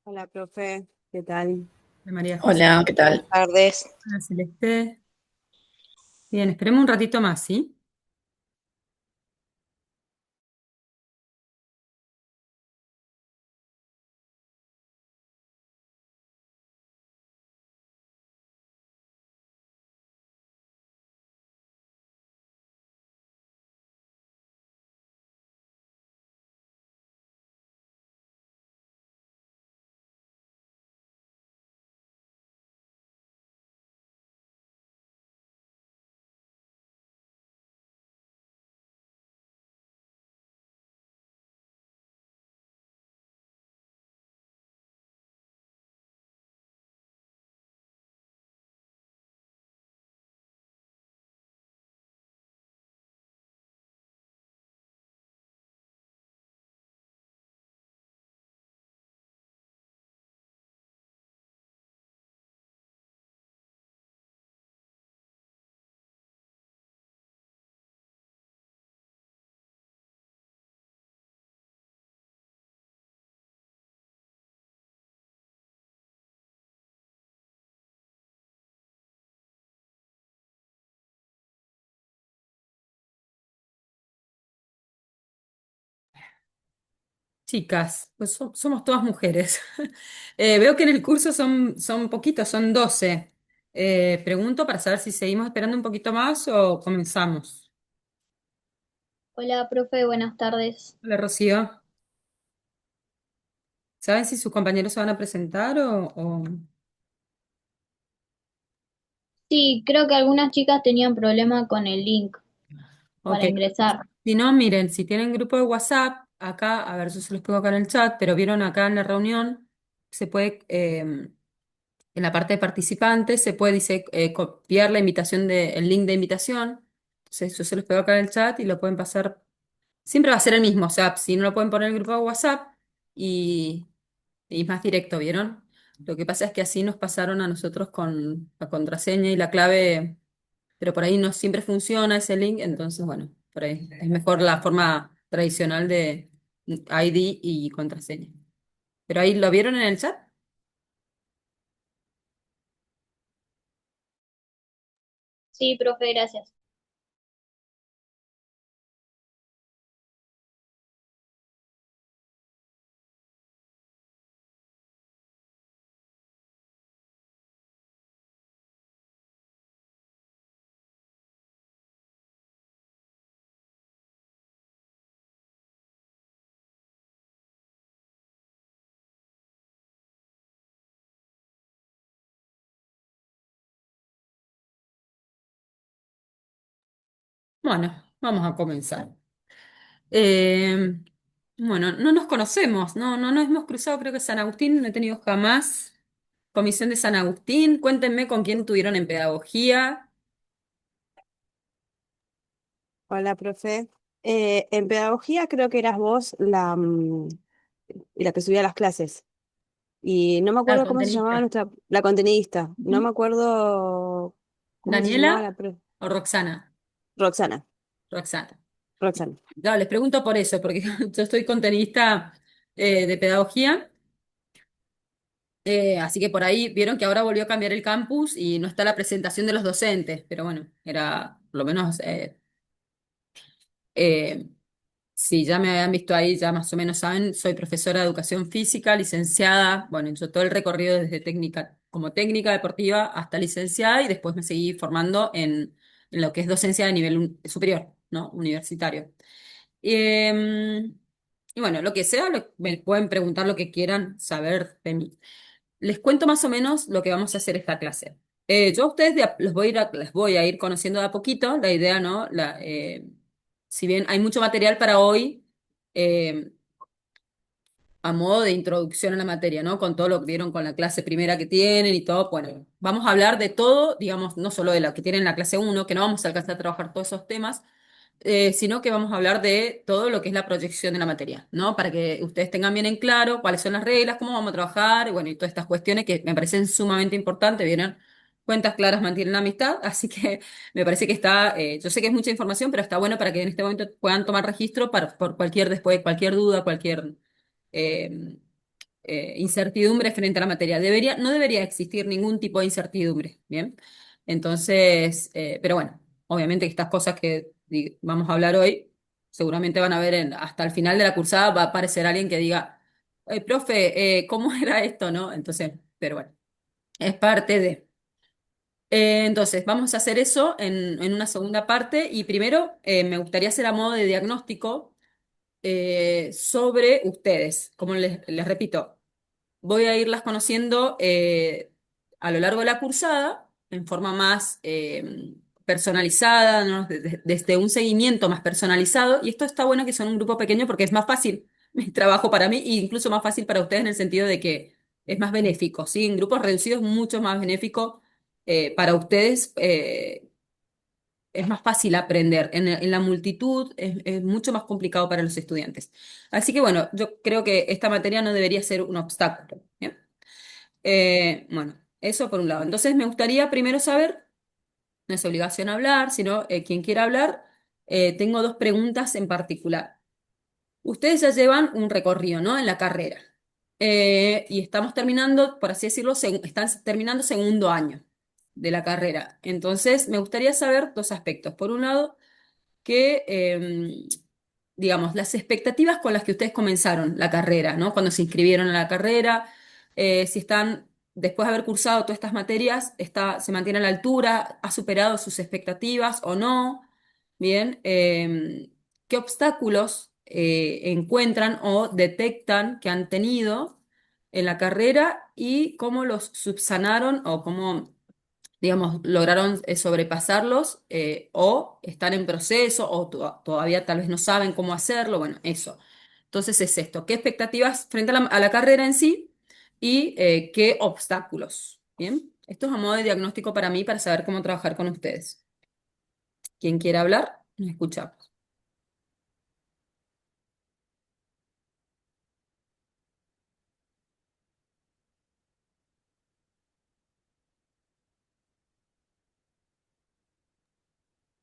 Hola, profe, ¿qué tal? De María José. Hola, ¿qué Buenas tal? tardes. Hola, Celeste. Bien, esperemos un ratito más, ¿sí? Chicas, pues somos todas mujeres. Veo que en el curso son poquitos, son 12. Pregunto para saber si seguimos esperando un poquito más o comenzamos. Hola, profe, buenas tardes. Hola, Rocío. ¿Saben si sus compañeros se van a presentar o...? Sí, creo que algunas chicas tenían problema con el link Ok. para ingresar. Si no, miren, si tienen grupo de WhatsApp, acá, a ver, yo se los pongo acá en el chat, pero vieron acá en la reunión, se puede... en la parte de participantes se puede, dice, copiar la invitación el link de invitación. Entonces, yo se los pego acá en el chat y lo pueden pasar. Siempre va a ser el mismo. O sea, si no lo pueden poner en el grupo de WhatsApp y, y más directo, ¿vieron? Lo que pasa es que así nos pasaron a nosotros con la contraseña y la clave, pero por ahí no siempre funciona ese link. Entonces, bueno, por ahí es mejor la forma tradicional de ID y contraseña. ¿Pero ahí lo vieron en el chat? Sí, profe, gracias. Bueno, vamos a comenzar. Eh, bueno, no nos conocemos, no nos hemos cruzado, creo que San Agustín, no he tenido jamás comisión de San Agustín. Cuéntenme con quién tuvieron en pedagogía. Hola, profe. En pedagogía creo que eras vos la que subía las clases. Y no me La acuerdo cómo se llamaba contenista. la contenidista. No me Ujú. acuerdo cómo se ¿Daniela llamaba o Roxana? Roxana. Roxana. Roxana. Claro, les pregunto por eso, porque yo estoy contenidista de pedagogía, así que por ahí vieron que ahora volvió a cambiar el campus y no está la presentación de los docentes, pero bueno, era por lo menos eh, sí, ya me habían visto ahí, ya más o menos saben, soy profesora de educación física, licenciada, bueno, yo todo el recorrido desde técnica, como técnica deportiva hasta licenciada y después me seguí formando en lo que es docencia de nivel superior, ¿no? Universitario. Eh, y bueno, lo que sea, me pueden preguntar lo que quieran saber de mí. Les cuento más o menos lo que vamos a hacer esta clase. Yo a ustedes les voy a ir conociendo de a poquito. La idea, ¿no? Si bien hay mucho material para hoy, eh, a modo de introducción a la materia, ¿no? Con todo lo que vieron con la clase primera que tienen y todo, bueno, vamos a hablar de todo, digamos, no solo de lo que tienen en la clase uno, que no vamos a alcanzar a trabajar todos esos temas, sino que vamos a hablar de todo lo que es la proyección de la materia, ¿no? Para que ustedes tengan bien en claro cuáles son las reglas, cómo vamos a trabajar, y bueno, y todas estas cuestiones que me parecen sumamente importantes, ¿vieron? Cuentas claras mantienen la amistad, así que me parece que está, yo sé que es mucha información, pero está bueno para que en este momento puedan tomar registro por cualquier, después, cualquier duda, cualquier eh, incertidumbre frente a la materia. No debería existir ningún tipo de incertidumbre, ¿bien? Entonces, pero bueno, obviamente que estas cosas que vamos a hablar hoy, seguramente van a ver hasta el final de la cursada va a aparecer alguien que diga, profe, ¿cómo era esto, no? Entonces, pero bueno, es parte de... entonces, vamos a hacer eso en una segunda parte y primero me gustaría hacer a modo de diagnóstico sobre ustedes. Como les repito, voy a irlas conociendo a lo largo de la cursada en forma más personalizada, ¿no? Desde un seguimiento más personalizado. Y esto está bueno que son un grupo pequeño porque es más fácil mi trabajo para mí e incluso más fácil para ustedes en el sentido de que es más benéfico, ¿sí? En grupos reducidos mucho más benéfico para ustedes. Es más fácil aprender. En la multitud es mucho más complicado para los estudiantes. Así que bueno, yo creo que esta materia no debería ser un obstáculo. ¿Bien? Bueno, eso por un lado. Entonces me gustaría primero saber, no es obligación hablar, sino quien quiera hablar, tengo dos preguntas en particular. Ustedes ya llevan un recorrido, ¿no? En la carrera. Y estamos terminando, por así decirlo, están terminando segundo año de la carrera. Entonces, me gustaría saber dos aspectos. Por un lado, que, digamos, las expectativas con las que ustedes comenzaron la carrera, ¿no? Cuando se inscribieron a la carrera, si están, después de haber cursado todas estas materias, se mantiene a la altura, ha superado sus expectativas o no, bien, qué obstáculos encuentran o detectan que han tenido en la carrera y cómo los subsanaron o cómo digamos, lograron sobrepasarlos o están en proceso o todavía tal vez no saben cómo hacerlo, bueno, eso. Entonces es esto, ¿qué expectativas frente a la carrera en sí y qué obstáculos? Bien, esto es a modo de diagnóstico para mí para saber cómo trabajar con ustedes. ¿Quién quiera hablar? Nos escuchamos.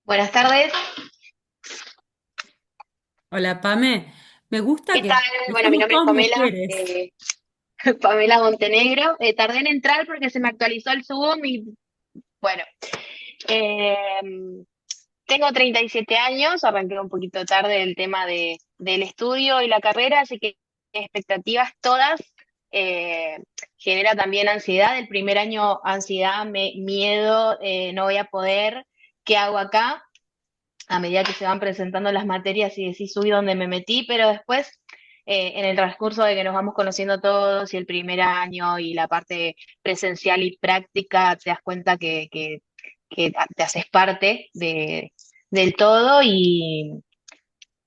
Buenas tardes, Hola, Pame. Me gusta ¿qué tal? que Bueno, mi somos nombre es todas Pamela, mujeres. Pamela Montenegro. Tardé en entrar porque se me actualizó el Zoom y bueno, eh, tengo 37 años, arranqué un poquito tarde el tema del estudio y la carrera, así que expectativas todas. eh, Genera también ansiedad. El primer año ansiedad, miedo, no voy a poder, ¿qué hago acá? A medida que se van presentando las materias y decís, uy, ¿dónde me metí? Pero después, en el transcurso de que nos vamos conociendo todos y el primer año y la parte presencial y práctica, te das cuenta que te haces parte del todo y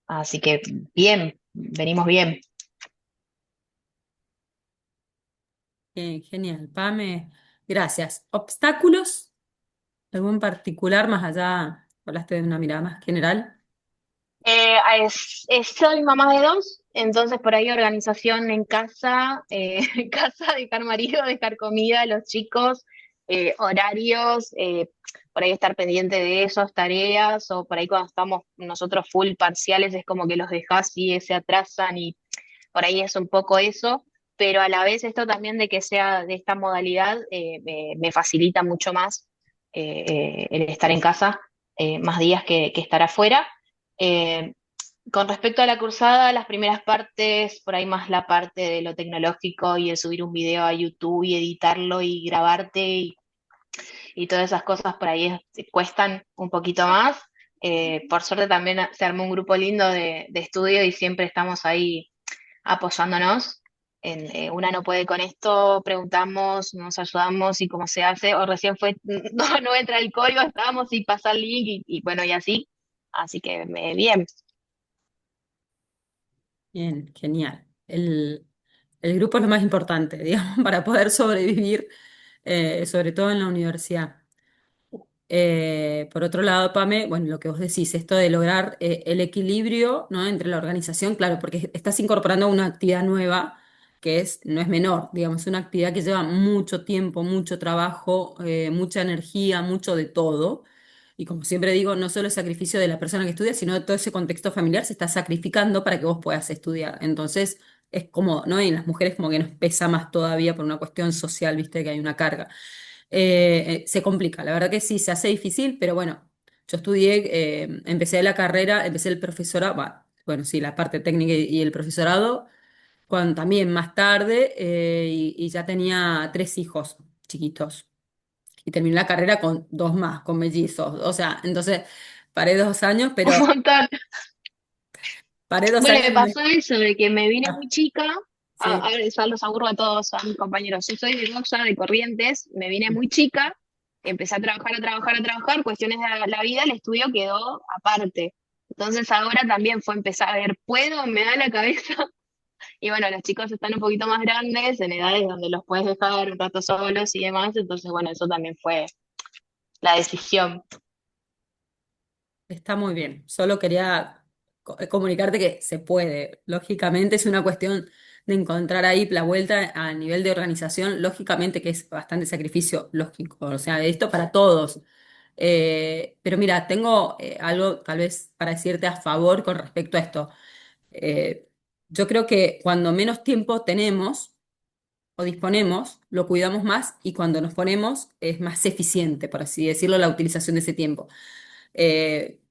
así que bien, venimos bien. Genial, Pame. Gracias. ¿Obstáculos? ¿Algún particular más allá? Hablaste de una mirada más general. Soy mamá de dos, entonces por ahí organización en casa, en casa, dejar marido, dejar comida a los chicos, horarios, por ahí estar pendiente de esas tareas, o por ahí cuando estamos nosotros full parciales es como que los dejas y se atrasan y por ahí es un poco eso, pero a la vez esto también de que sea de esta modalidad me facilita mucho más el estar en casa más días que estar afuera. Eh, con respecto a la cursada, las primeras partes, por ahí más la parte de lo tecnológico y de subir un video a YouTube y editarlo y grabarte y todas esas cosas por ahí cuestan un poquito más. Por suerte también se armó un grupo lindo de estudio y siempre estamos ahí apoyándonos. Una no puede con esto, preguntamos, nos ayudamos y cómo se hace, o recién fue, no entra el código, estábamos y pasa el link y bueno, y así. Así que bien. Bien, genial. El grupo es lo más importante, digamos, para poder sobrevivir, sobre todo en la universidad. Por otro lado, Pame, bueno, lo que vos decís, esto de lograr el equilibrio, ¿no? Entre la organización, claro, porque estás incorporando una actividad nueva que no es menor, digamos, es una actividad que lleva mucho tiempo, mucho trabajo, mucha energía, mucho de todo. Y como siempre digo, no solo el sacrificio de la persona que estudia, sino de todo ese contexto familiar se está sacrificando para que vos puedas estudiar. Entonces, es como, ¿no? Y en las mujeres como que nos pesa más todavía por una cuestión social, viste, que hay una carga. Se complica, la verdad que sí, se hace difícil, pero bueno, yo estudié, empecé la carrera, empecé el profesorado, bueno, sí, la parte técnica y el profesorado, cuando también más tarde, y ya tenía 3 hijos chiquitos. Y terminé la carrera con 2 más, con mellizos. O sea, entonces paré 2 años, Un pero montón. paré dos Bueno, años. me pasó eso de que me vine muy chica. A Sí. ver, ya los aburro a todos, a mis compañeros. Yo soy de Rosa, de Corrientes, me vine muy chica, empecé a trabajar, a trabajar, a trabajar, cuestiones de la vida, el estudio quedó aparte. Entonces ahora también fue empezar a ver, ¿puedo? ¿Me da la cabeza? Y bueno, los chicos están un poquito más grandes, en edades donde los puedes dejar un rato solos y demás, entonces bueno, eso también fue la decisión. Está muy bien. Solo quería comunicarte que se puede. Lógicamente es una cuestión de encontrar ahí la vuelta a nivel de organización. Lógicamente que es bastante sacrificio lógico. O sea, esto para todos. Pero mira, tengo algo tal vez para decirte a favor con respecto a esto. Eh, yo creo que cuando menos tiempo tenemos o disponemos, lo cuidamos más y cuando nos ponemos es más eficiente, por así decirlo, la utilización de ese tiempo. Eh,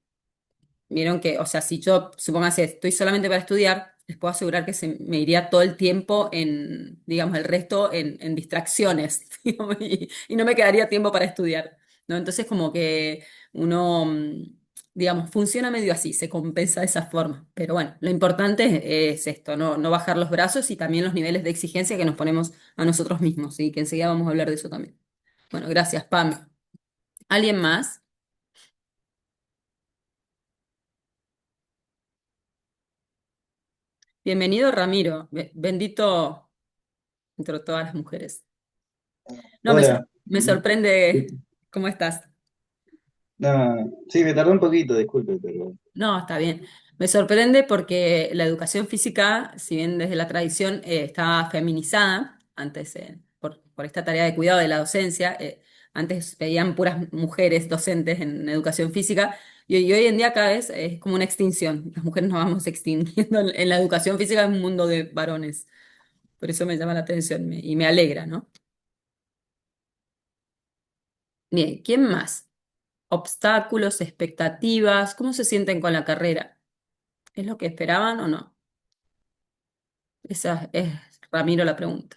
Vieron que, o sea, si yo, supóngase, estoy solamente para estudiar, les puedo asegurar que se me iría todo el tiempo en, digamos, el resto en distracciones, digamos, y no me quedaría tiempo para estudiar, ¿no? Entonces, como que uno, digamos, funciona medio así, se compensa de esa forma. Pero bueno, lo importante es esto, no bajar los brazos y también los niveles de exigencia que nos ponemos a nosotros mismos, y que enseguida vamos a hablar de eso también. Bueno, gracias, Pam. ¿Alguien más? Bienvenido, Ramiro. Bendito entre todas las mujeres. No, Hola. me sorprende cómo estás. No, sí, me tardó un poquito, disculpe, pero No, está bien. Me sorprende porque la educación física, si bien desde la tradición estaba feminizada, antes por esta tarea de cuidado de la docencia, antes veían puras mujeres docentes en educación física, y hoy en día cada vez es como una extinción. Las mujeres nos vamos extinguiendo en la educación física, es un mundo de varones. Por eso me llama la atención y me alegra, ¿no? Bien, ¿quién más? Obstáculos, expectativas, ¿cómo se sienten con la carrera? ¿Es lo que esperaban o no? Esa es, Ramiro, la pregunta.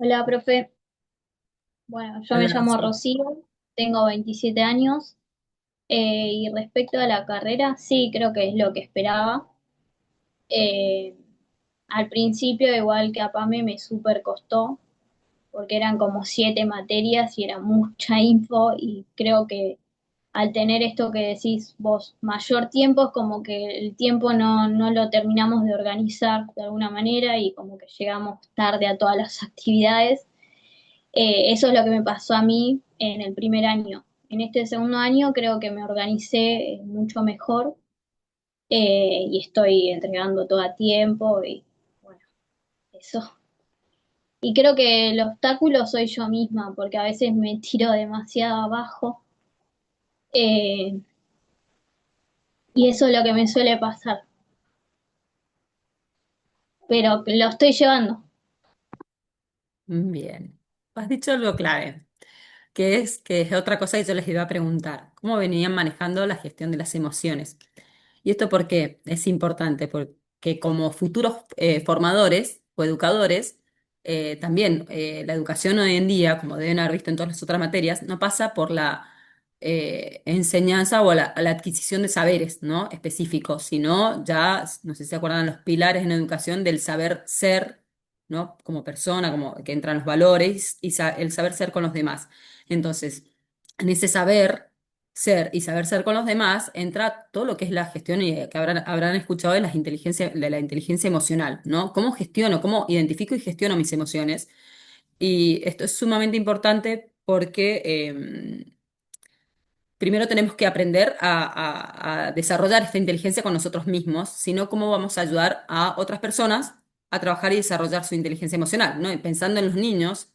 Hola, profe. Bueno, yo me Hola, llamo Rocío. Rocío, tengo 27 años y respecto a la carrera, sí, creo que es lo que esperaba. Eh, Al principio, igual que a Pame, me súper costó porque eran como 7 materias y era mucha info y creo que al tener esto que decís vos, mayor tiempo, es como que el tiempo no lo terminamos de organizar de alguna manera y como que llegamos tarde a todas las actividades. Eso es lo que me pasó a mí en el primer año. En este segundo año creo que me organicé mucho mejor y estoy entregando todo a tiempo y bueno, eso. Y creo que el obstáculo soy yo misma, porque a veces me tiro demasiado abajo eh, y eso es lo que me suele pasar, pero lo estoy llevando. Bien. Has dicho algo clave, que es otra cosa que yo les iba a preguntar. ¿Cómo venían manejando la gestión de las emociones? ¿Y esto por qué? Es importante, porque como futuros formadores o educadores, también la educación hoy en día, como deben haber visto en todas las otras materias, no pasa por la enseñanza o a la adquisición de saberes, ¿no? Específicos, sino ya, no sé si se acuerdan, los pilares en educación del saber ser, ¿no? Como persona, como que entran los valores y el saber ser con los demás. Entonces, en ese saber ser y saber ser con los demás, entra todo lo que es la gestión y que habrán escuchado de la inteligencia emocional, ¿no? ¿Cómo gestiono, cómo identifico y gestiono mis emociones? Y esto es sumamente importante porque primero tenemos que aprender a desarrollar esta inteligencia con nosotros mismos, sino cómo vamos a ayudar a otras personas a trabajar y desarrollar su inteligencia emocional, ¿no? Y pensando en los niños,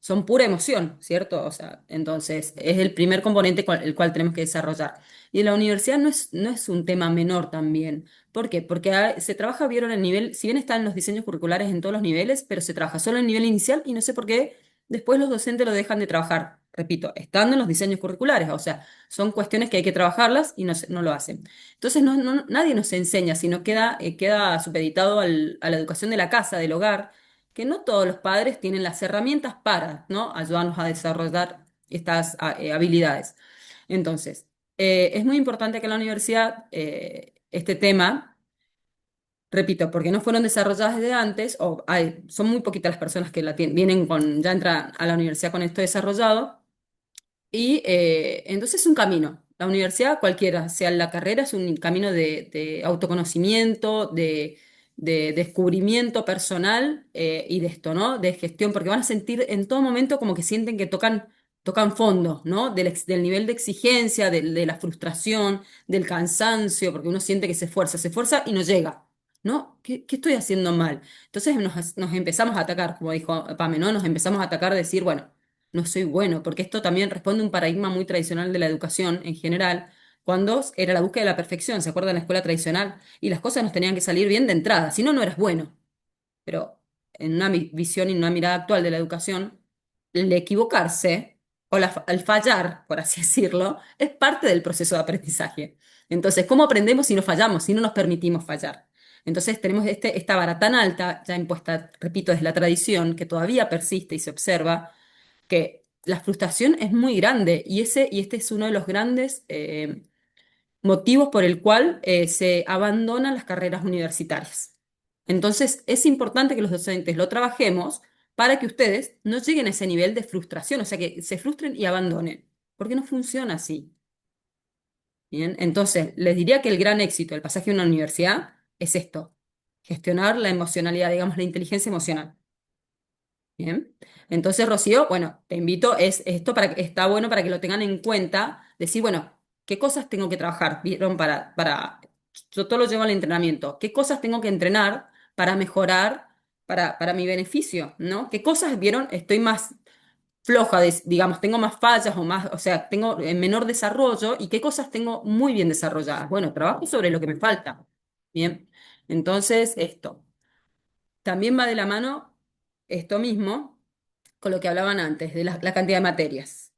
son pura emoción, ¿cierto? O sea, entonces es el primer componente el cual tenemos que desarrollar. Y en la universidad no es un tema menor también. ¿Por qué? Porque se trabaja, vieron el nivel, si bien están los diseños curriculares en todos los niveles, pero se trabaja solo en el nivel inicial y no sé por qué después los docentes lo dejan de trabajar. Repito, estando en los diseños curriculares, o sea, son cuestiones que hay que trabajarlas y no lo hacen. Entonces nadie nos enseña, sino queda supeditado a la educación de la casa, del hogar, que no todos los padres tienen las herramientas para, ¿no? ayudarnos a desarrollar estas habilidades. Entonces, es muy importante que en la universidad este tema, repito, porque no fueron desarrolladas desde antes, son muy poquitas las personas que vienen ya entran a la universidad con esto desarrollado, y entonces es un camino. La universidad, cualquiera, sea la carrera, es un camino de autoconocimiento, de descubrimiento personal y de esto, ¿no? De gestión, porque van a sentir en todo momento como que sienten que tocan fondo, ¿no? Del nivel de exigencia, de la frustración, del cansancio, porque uno siente que se esfuerza y no llega, ¿no? ¿Qué estoy haciendo mal? Entonces nos empezamos a atacar, como dijo Pame, ¿no? Nos empezamos a atacar, decir, bueno, no soy bueno, porque esto también responde a un paradigma muy tradicional de la educación en general, cuando era la búsqueda de la perfección, ¿se acuerdan de la escuela tradicional? Y las cosas nos tenían que salir bien de entrada, si no, no eras bueno. Pero en una visión y una mirada actual de la educación, el equivocarse o el fallar, por así decirlo, es parte del proceso de aprendizaje. Entonces, ¿cómo aprendemos si no fallamos, si no nos permitimos fallar? Entonces tenemos esta vara tan alta, ya impuesta, repito, desde la tradición, que todavía persiste y se observa, que la frustración es muy grande y este es uno de los grandes motivos por el cual se abandonan las carreras universitarias. Entonces, es importante que los docentes lo trabajemos para que ustedes no lleguen a ese nivel de frustración, o sea, que se frustren y abandonen, porque no funciona así. Bien, entonces, les diría que el gran éxito del pasaje a una universidad es esto, gestionar la emocionalidad, digamos, la inteligencia emocional. Bien. Entonces, Rocío, bueno, te invito, es esto está bueno para que lo tengan en cuenta, decir, bueno, ¿qué cosas tengo que trabajar? ¿Vieron? Yo todo lo llevo al entrenamiento. ¿Qué cosas tengo que entrenar para mejorar, para mi beneficio? ¿No? ¿Qué cosas, vieron? Estoy más floja, digamos, tengo más fallas o sea, tengo menor desarrollo y qué cosas tengo muy bien desarrolladas. Bueno, trabajo sobre lo que me falta. Bien. Entonces, esto. También va de la mano esto mismo con lo que hablaban antes, de la cantidad de materias.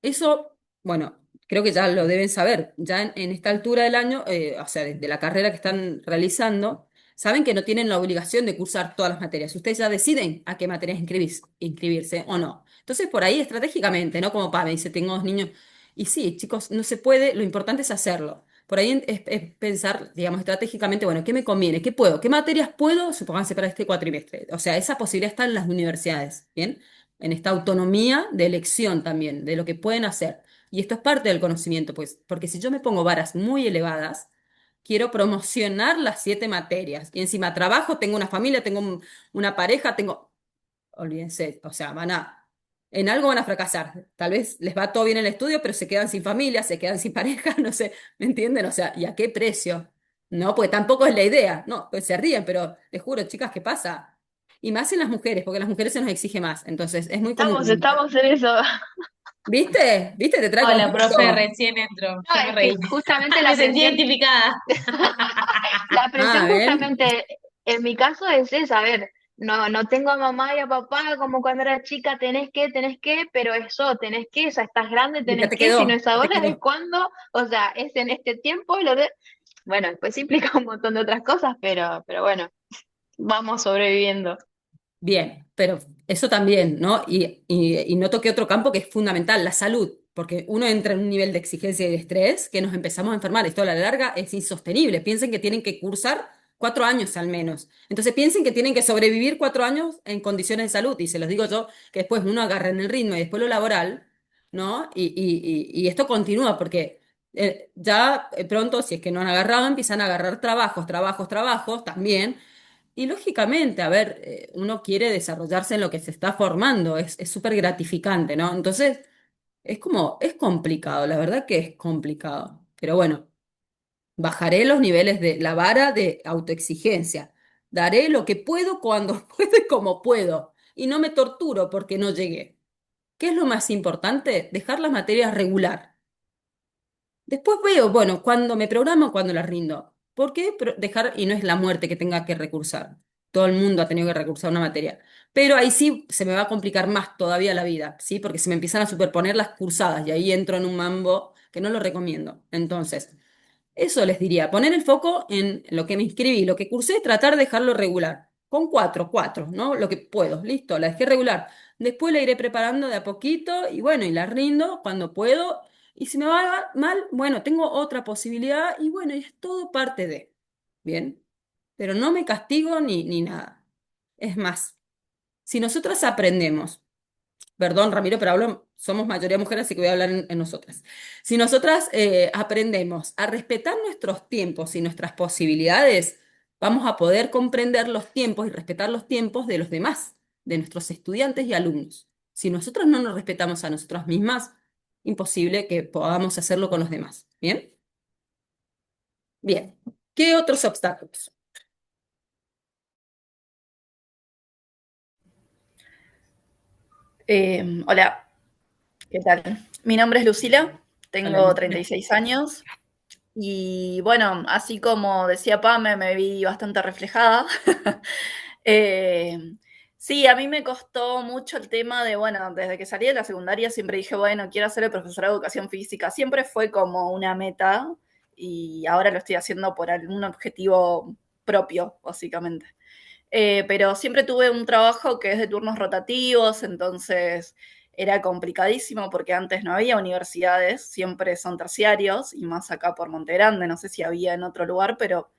Eso, bueno, creo que ya lo deben saber. Ya en esta altura del año, o sea, de la carrera que están realizando, saben que no tienen la obligación de cursar todas las materias. Ustedes ya deciden a qué materias inscribirse o no. Entonces, por ahí estratégicamente, ¿no? Como me dice, tengo dos niños. Y sí, chicos, no se puede, lo importante es hacerlo. Por ahí es pensar, digamos, estratégicamente, bueno, ¿qué me conviene? ¿Qué puedo? ¿Qué materias puedo, supónganse, para este cuatrimestre? O sea, esa posibilidad está en las universidades, ¿bien? En esta autonomía de elección también, de lo que pueden hacer. Y esto es parte del conocimiento, pues, porque si yo me pongo varas muy elevadas, quiero promocionar las 7 materias. Y encima trabajo, tengo una familia, tengo una pareja, olvídense, o sea, en algo van a fracasar. Tal vez les va todo bien en el estudio, pero se quedan sin familia, se quedan sin pareja, no sé, ¿me entienden? O sea, ¿y a qué precio? No, porque tampoco es la idea. No, pues se ríen, pero les juro, chicas, ¿qué pasa? Y más en las mujeres, porque a las mujeres se nos exige más. Entonces, es muy común. Estamos en eso. ¿Viste? ¿Viste? Te trae Hola, profe, conflicto. recién entro. No, Ya me es reí. que justamente Me sentí identificada. la Ah, presión ¿ven? justamente en mi caso es esa, a ver, no tengo a mamá y a papá como cuando era chica, tenés que, pero eso, tenés que, o sea, estás grande, Ya tenés que, si no es te ahora, ¿es quedó. cuándo? O sea, es en este tiempo, bueno, pues implica un montón de otras cosas, pero bueno, vamos sobreviviendo. Bien, pero eso también, ¿no? Y no toqué otro campo que es fundamental, la salud, porque uno entra en un nivel de exigencia y de estrés que nos empezamos a enfermar. Esto a la larga es insostenible. Piensen que tienen que cursar 4 años al menos. Entonces piensen que tienen que sobrevivir 4 años en condiciones de salud. Y se los digo yo, que después uno agarra en el ritmo y después lo laboral, ¿no? Y esto continúa porque ya pronto, si es que no han agarrado, empiezan a agarrar trabajos también. Y lógicamente, a ver, uno quiere desarrollarse en lo que se está formando, es súper gratificante, ¿no? Entonces, es complicado, la verdad que es complicado. Pero bueno, bajaré los niveles de la vara de autoexigencia. Daré lo que puedo cuando puedo y como puedo. Y no me torturo porque no llegué. ¿Qué es lo más importante? Dejar las materias regular. Después veo, bueno, cuando me programo, cuando las rindo. ¿Por qué dejar? Y no es la muerte que tenga que recursar. Todo el mundo ha tenido que recursar una materia. Pero ahí sí se me va a complicar más todavía la vida, ¿sí? Porque se me empiezan a superponer las cursadas y ahí entro en un mambo que no lo recomiendo. Entonces, eso les diría, poner el foco en lo que me inscribí, lo que cursé, tratar de dejarlo regular. Con cuatro, ¿no? Lo que puedo, listo, la dejé regular. Después la iré preparando de a poquito y bueno, y la rindo cuando puedo. Y si me va mal, bueno, tengo otra posibilidad y bueno, y es todo parte de. Bien, pero no me castigo ni nada. Es más, si nosotras aprendemos. Perdón, Ramiro, pero hablo, somos mayoría mujeres, así que voy a hablar en nosotras. Si nosotras aprendemos a respetar nuestros tiempos y nuestras posibilidades, vamos a poder comprender los tiempos y respetar los tiempos de los demás, de nuestros estudiantes y alumnos. Si nosotros no nos respetamos a nosotras mismas, imposible que podamos hacerlo con los demás. ¿Bien? Bien. ¿Qué otros obstáculos? Hola, ¿qué tal? Mi nombre es Lucila, Hola, tengo Lucía. 36 años y bueno, así como decía Pame, me vi bastante reflejada. Eh, sí, a mí me costó mucho el tema de, bueno, desde que salí de la secundaria siempre dije, bueno, quiero ser el profesor de educación física. Siempre fue como una meta y ahora lo estoy haciendo por algún objetivo propio, básicamente. Pero siempre tuve un trabajo que es de turnos rotativos, entonces era complicadísimo porque antes no había universidades, siempre son terciarios, y más acá por Monte Grande, no sé si había en otro lugar, pero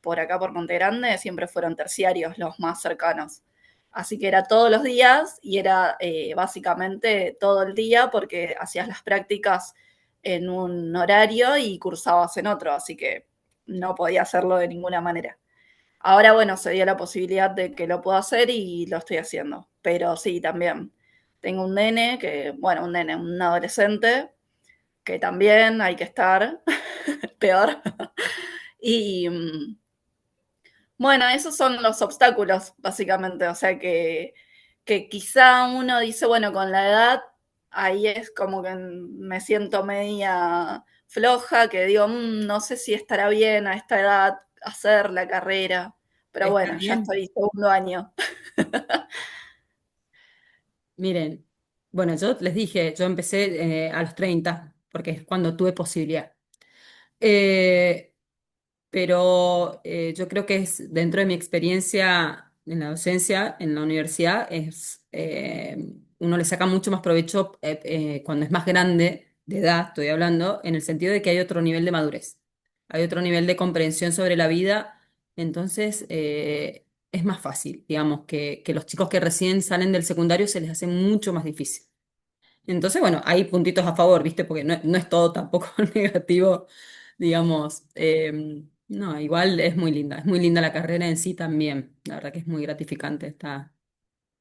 por acá por Monte Grande siempre fueron terciarios los más cercanos. Así que era todos los días y era básicamente todo el día porque hacías las prácticas en un horario y cursabas en otro, así que no podía hacerlo de ninguna manera. Ahora, bueno, se dio la posibilidad de que lo pueda hacer y lo estoy haciendo. Pero sí, también tengo un nene que, bueno, un nene, un adolescente, que también hay que estar peor. Y bueno, esos son los obstáculos, básicamente. O sea que quizá uno dice, bueno, con la edad, ahí es como que me siento media floja, que digo, no sé si estará bien a esta edad hacer la carrera, pero ¿Está bueno, ya bien? estoy segundo año. Miren, bueno, yo les dije, yo empecé a los 30 porque es cuando tuve posibilidad. Eh, pero yo creo que es dentro de mi experiencia en la docencia, en la universidad, uno le saca mucho más provecho cuando es más grande de edad, estoy hablando, en el sentido de que hay otro nivel de madurez, hay otro nivel de comprensión sobre la vida, entonces es más fácil, digamos, que los chicos que recién salen del secundario se les hace mucho más difícil. Entonces, bueno, hay puntitos a favor, ¿viste? Porque no es todo tampoco negativo, digamos. No, igual es muy linda la carrera en sí también. La verdad que es muy gratificante.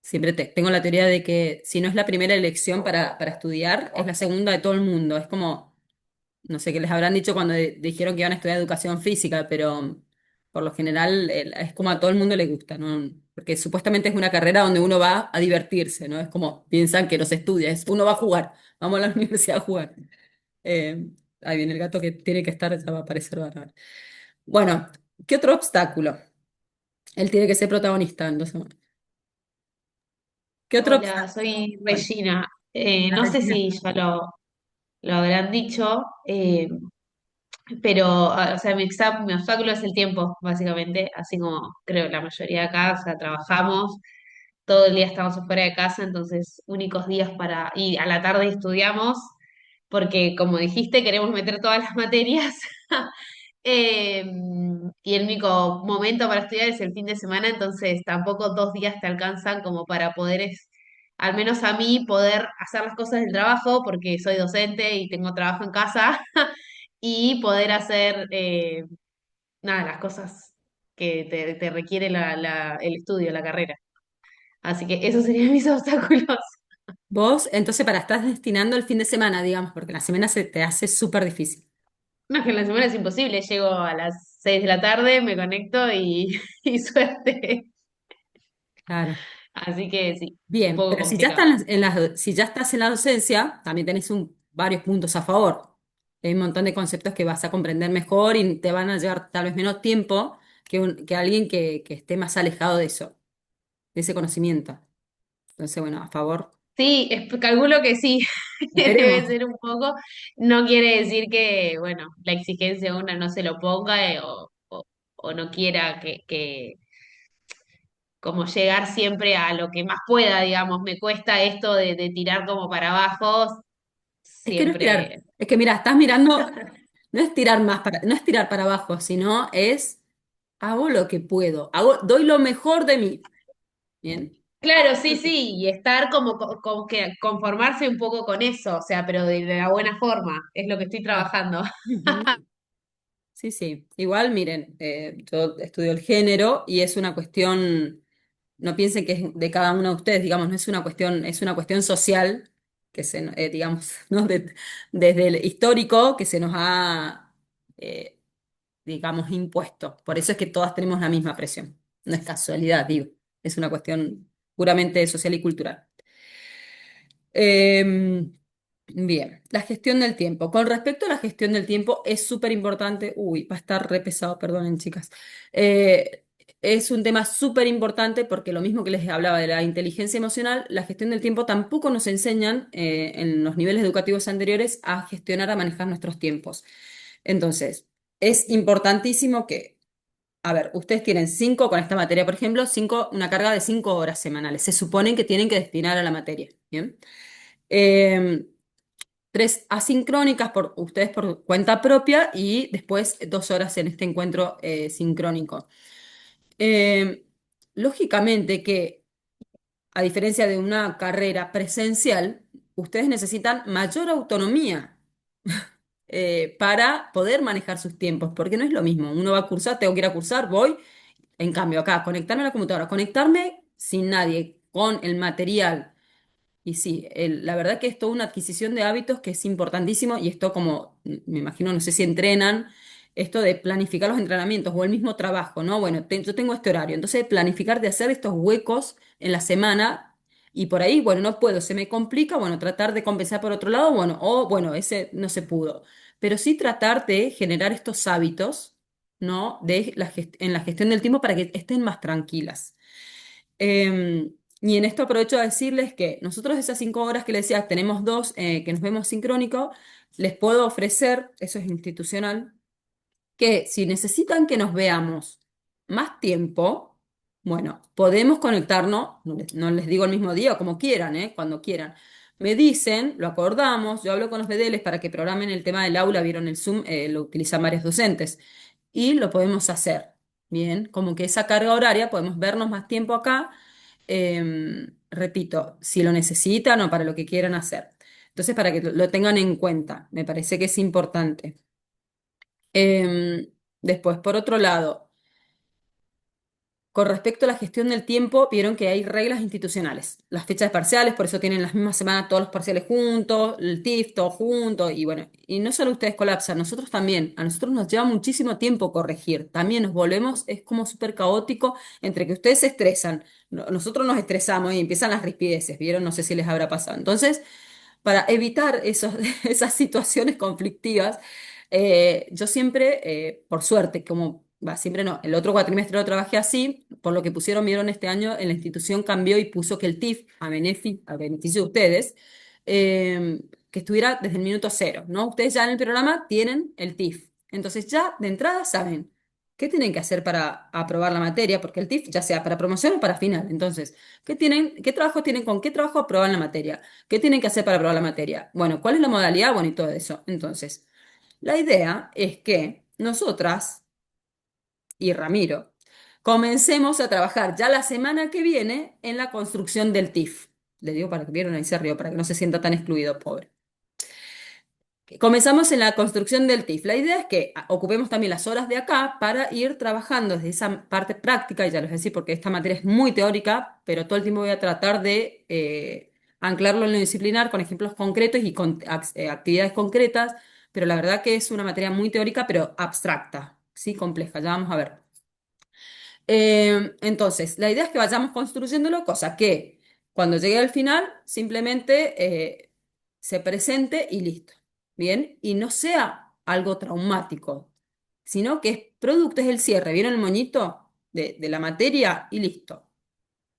Siempre tengo la teoría de que si no es la primera elección para estudiar, es la segunda de todo el mundo. Es como no sé qué les habrán dicho cuando dijeron que iban a estudiar educación física, pero por lo general es como a todo el mundo le gusta, ¿no? Porque supuestamente es una carrera donde uno va a divertirse, ¿no? Es como piensan que no se estudia, es uno va a jugar, vamos a la universidad a jugar. Eh, ahí viene el gato que tiene que estar, ya va a aparecer bárbaro. Bueno, ¿qué otro obstáculo? Él tiene que ser protagonista, entonces, bueno. ¿Qué otro Hola, obstáculo? soy Bueno, Regina. la No sé Regina. si ya lo habrán dicho, pero, o sea, mi obstáculo es el tiempo, básicamente, así como creo la mayoría de acá, o sea, trabajamos, todo el día estamos fuera de casa, entonces únicos días y a la tarde estudiamos, porque como dijiste, queremos meter todas las materias. Eh, y el único momento para estudiar es el fin de semana, entonces tampoco 2 días te alcanzan como para poder, al menos a mí, poder hacer las cosas del trabajo, porque soy docente y tengo trabajo en casa, y poder hacer, nada, las cosas que te requiere el estudio, la carrera. Así que esos serían mis obstáculos. Vos, entonces, estás destinando el fin de semana, digamos, porque la semana se te hace súper difícil. No, que en la semana es imposible, llego a las 6 de la tarde, me conecto y, y suerte. Claro. Así que sí, un Bien, poco pero si ya complicado. están si ya estás en la docencia, también tenés varios puntos a favor. Hay un montón de conceptos que vas a comprender mejor y te van a llevar tal vez menos tiempo que alguien que esté más alejado de eso, de ese conocimiento. Entonces, bueno, a favor. Sí, calculo que sí, debe Esperemos. ser un poco. No quiere decir que, bueno, la exigencia una no se lo ponga o no quiera que como llegar siempre a lo que más pueda, digamos. Me cuesta esto de tirar como para abajo, Es que no es tirar, siempre. es que mira, estás mirando, no es tirar más no es tirar para abajo, sino es hago lo que puedo, doy lo mejor de mí. Bien. Claro, sí, sí, y estar como que conformarse un poco con eso, o sea, pero de la buena forma, es lo que estoy Ah. trabajando. Ujú. Sí, sí. Igual, miren, yo estudio el género y es una cuestión, no piensen que es de cada uno de ustedes, digamos, no es una cuestión social que digamos, ¿no? Desde el histórico que se nos ha, digamos, impuesto. Por eso es que todas tenemos la misma presión. No es casualidad, digo, es una cuestión puramente social y cultural. Em, Bien, la gestión del tiempo. Con respecto a la gestión del tiempo, es súper importante. Uy, va a estar re pesado, perdonen, chicas. Eh, es un tema súper importante porque lo mismo que les hablaba de la inteligencia emocional, la gestión del tiempo tampoco nos enseñan en los niveles educativos anteriores a gestionar, a manejar nuestros tiempos. Entonces, es importantísimo que, a ver, ustedes tienen con esta materia, por ejemplo, una carga de 5 horas semanales. Se suponen que tienen que destinar a la materia. ¿Bien? Em, 3 asincrónicas por ustedes por cuenta propia y después 2 horas en este encuentro sincrónico. Eh, Lógicamente que, a diferencia de una carrera presencial, ustedes necesitan mayor autonomía para poder manejar sus tiempos, porque no es lo mismo. Uno va a cursar, tengo que ir a cursar, voy. En cambio, acá, conectarme a la computadora, conectarme sin nadie, con el material. Y sí, la verdad que es toda una adquisición de hábitos que es importantísimo y esto como, me imagino, no sé si entrenan, esto de planificar los entrenamientos o el mismo trabajo, ¿no? Bueno, yo tengo este horario, entonces planificar de hacer estos huecos en la semana y por ahí, bueno, no puedo, se me complica, bueno, tratar de compensar por otro lado, bueno, o bueno, ese no se pudo, pero sí tratar de generar estos hábitos, ¿no? En la gestión del tiempo para que estén más tranquilas. Y en esto aprovecho a decirles que nosotros esas 5 horas que les decía, tenemos dos que nos vemos sincrónico, les puedo ofrecer, eso es institucional, que si necesitan que nos veamos más tiempo, bueno, podemos conectarnos, no les digo el mismo día o como quieran, cuando quieran. Me dicen, lo acordamos, yo hablo con los BDLs para que programen el tema del aula, vieron el Zoom, lo utilizan varios docentes, y lo podemos hacer. Bien, como que esa carga horaria, podemos vernos más tiempo acá, repito, si lo necesitan o para lo que quieran hacer. Entonces, para que lo tengan en cuenta, me parece que es importante. Después, por otro lado, con respecto a la gestión del tiempo, vieron que hay reglas institucionales. Las fechas de parciales, por eso tienen las mismas semanas todos los parciales juntos, el TIF todo junto, y bueno, y no solo ustedes colapsan, nosotros también. A nosotros nos lleva muchísimo tiempo corregir. También nos volvemos, es como súper caótico entre que ustedes se estresan, nosotros nos estresamos y empiezan las rispideces, ¿vieron? No sé si les habrá pasado. Entonces, para evitar esas situaciones conflictivas, yo siempre, por suerte, como va, siempre no, el otro cuatrimestre lo trabajé así, por lo que pusieron, vieron este año, en la institución cambió y puso que el TIF, a beneficio de ustedes, que estuviera desde el minuto cero, ¿no? Ustedes ya en el programa tienen el TIF. Entonces ya de entrada saben qué tienen que hacer para aprobar la materia, porque el TIF ya sea para promoción o para final. Entonces, qué trabajo tienen, con qué trabajo aproban la materia? ¿Qué tienen que hacer para aprobar la materia? Bueno, ¿cuál es la modalidad? Bueno, y todo eso. Entonces, la idea es que nosotras y Ramiro comencemos a trabajar ya la semana que viene en la construcción del TIF. Le digo para que vieron ahí se rió, para que no se sienta tan excluido, pobre. Comenzamos en la construcción del TIF. La idea es que ocupemos también las horas de acá para ir trabajando desde esa parte práctica, y ya les voy a decir porque esta materia es muy teórica, pero todo el tiempo voy a tratar de anclarlo en lo disciplinar con ejemplos concretos y con actividades concretas, pero la verdad que es una materia muy teórica, pero abstracta. ¿sí? Compleja, ya vamos a ver. Entonces, la idea es que vayamos construyéndolo, cosa que cuando llegue al final simplemente se presente y listo, ¿bien? Y no sea algo traumático, sino que es producto, es el cierre, ¿vieron el moñito de la materia y listo?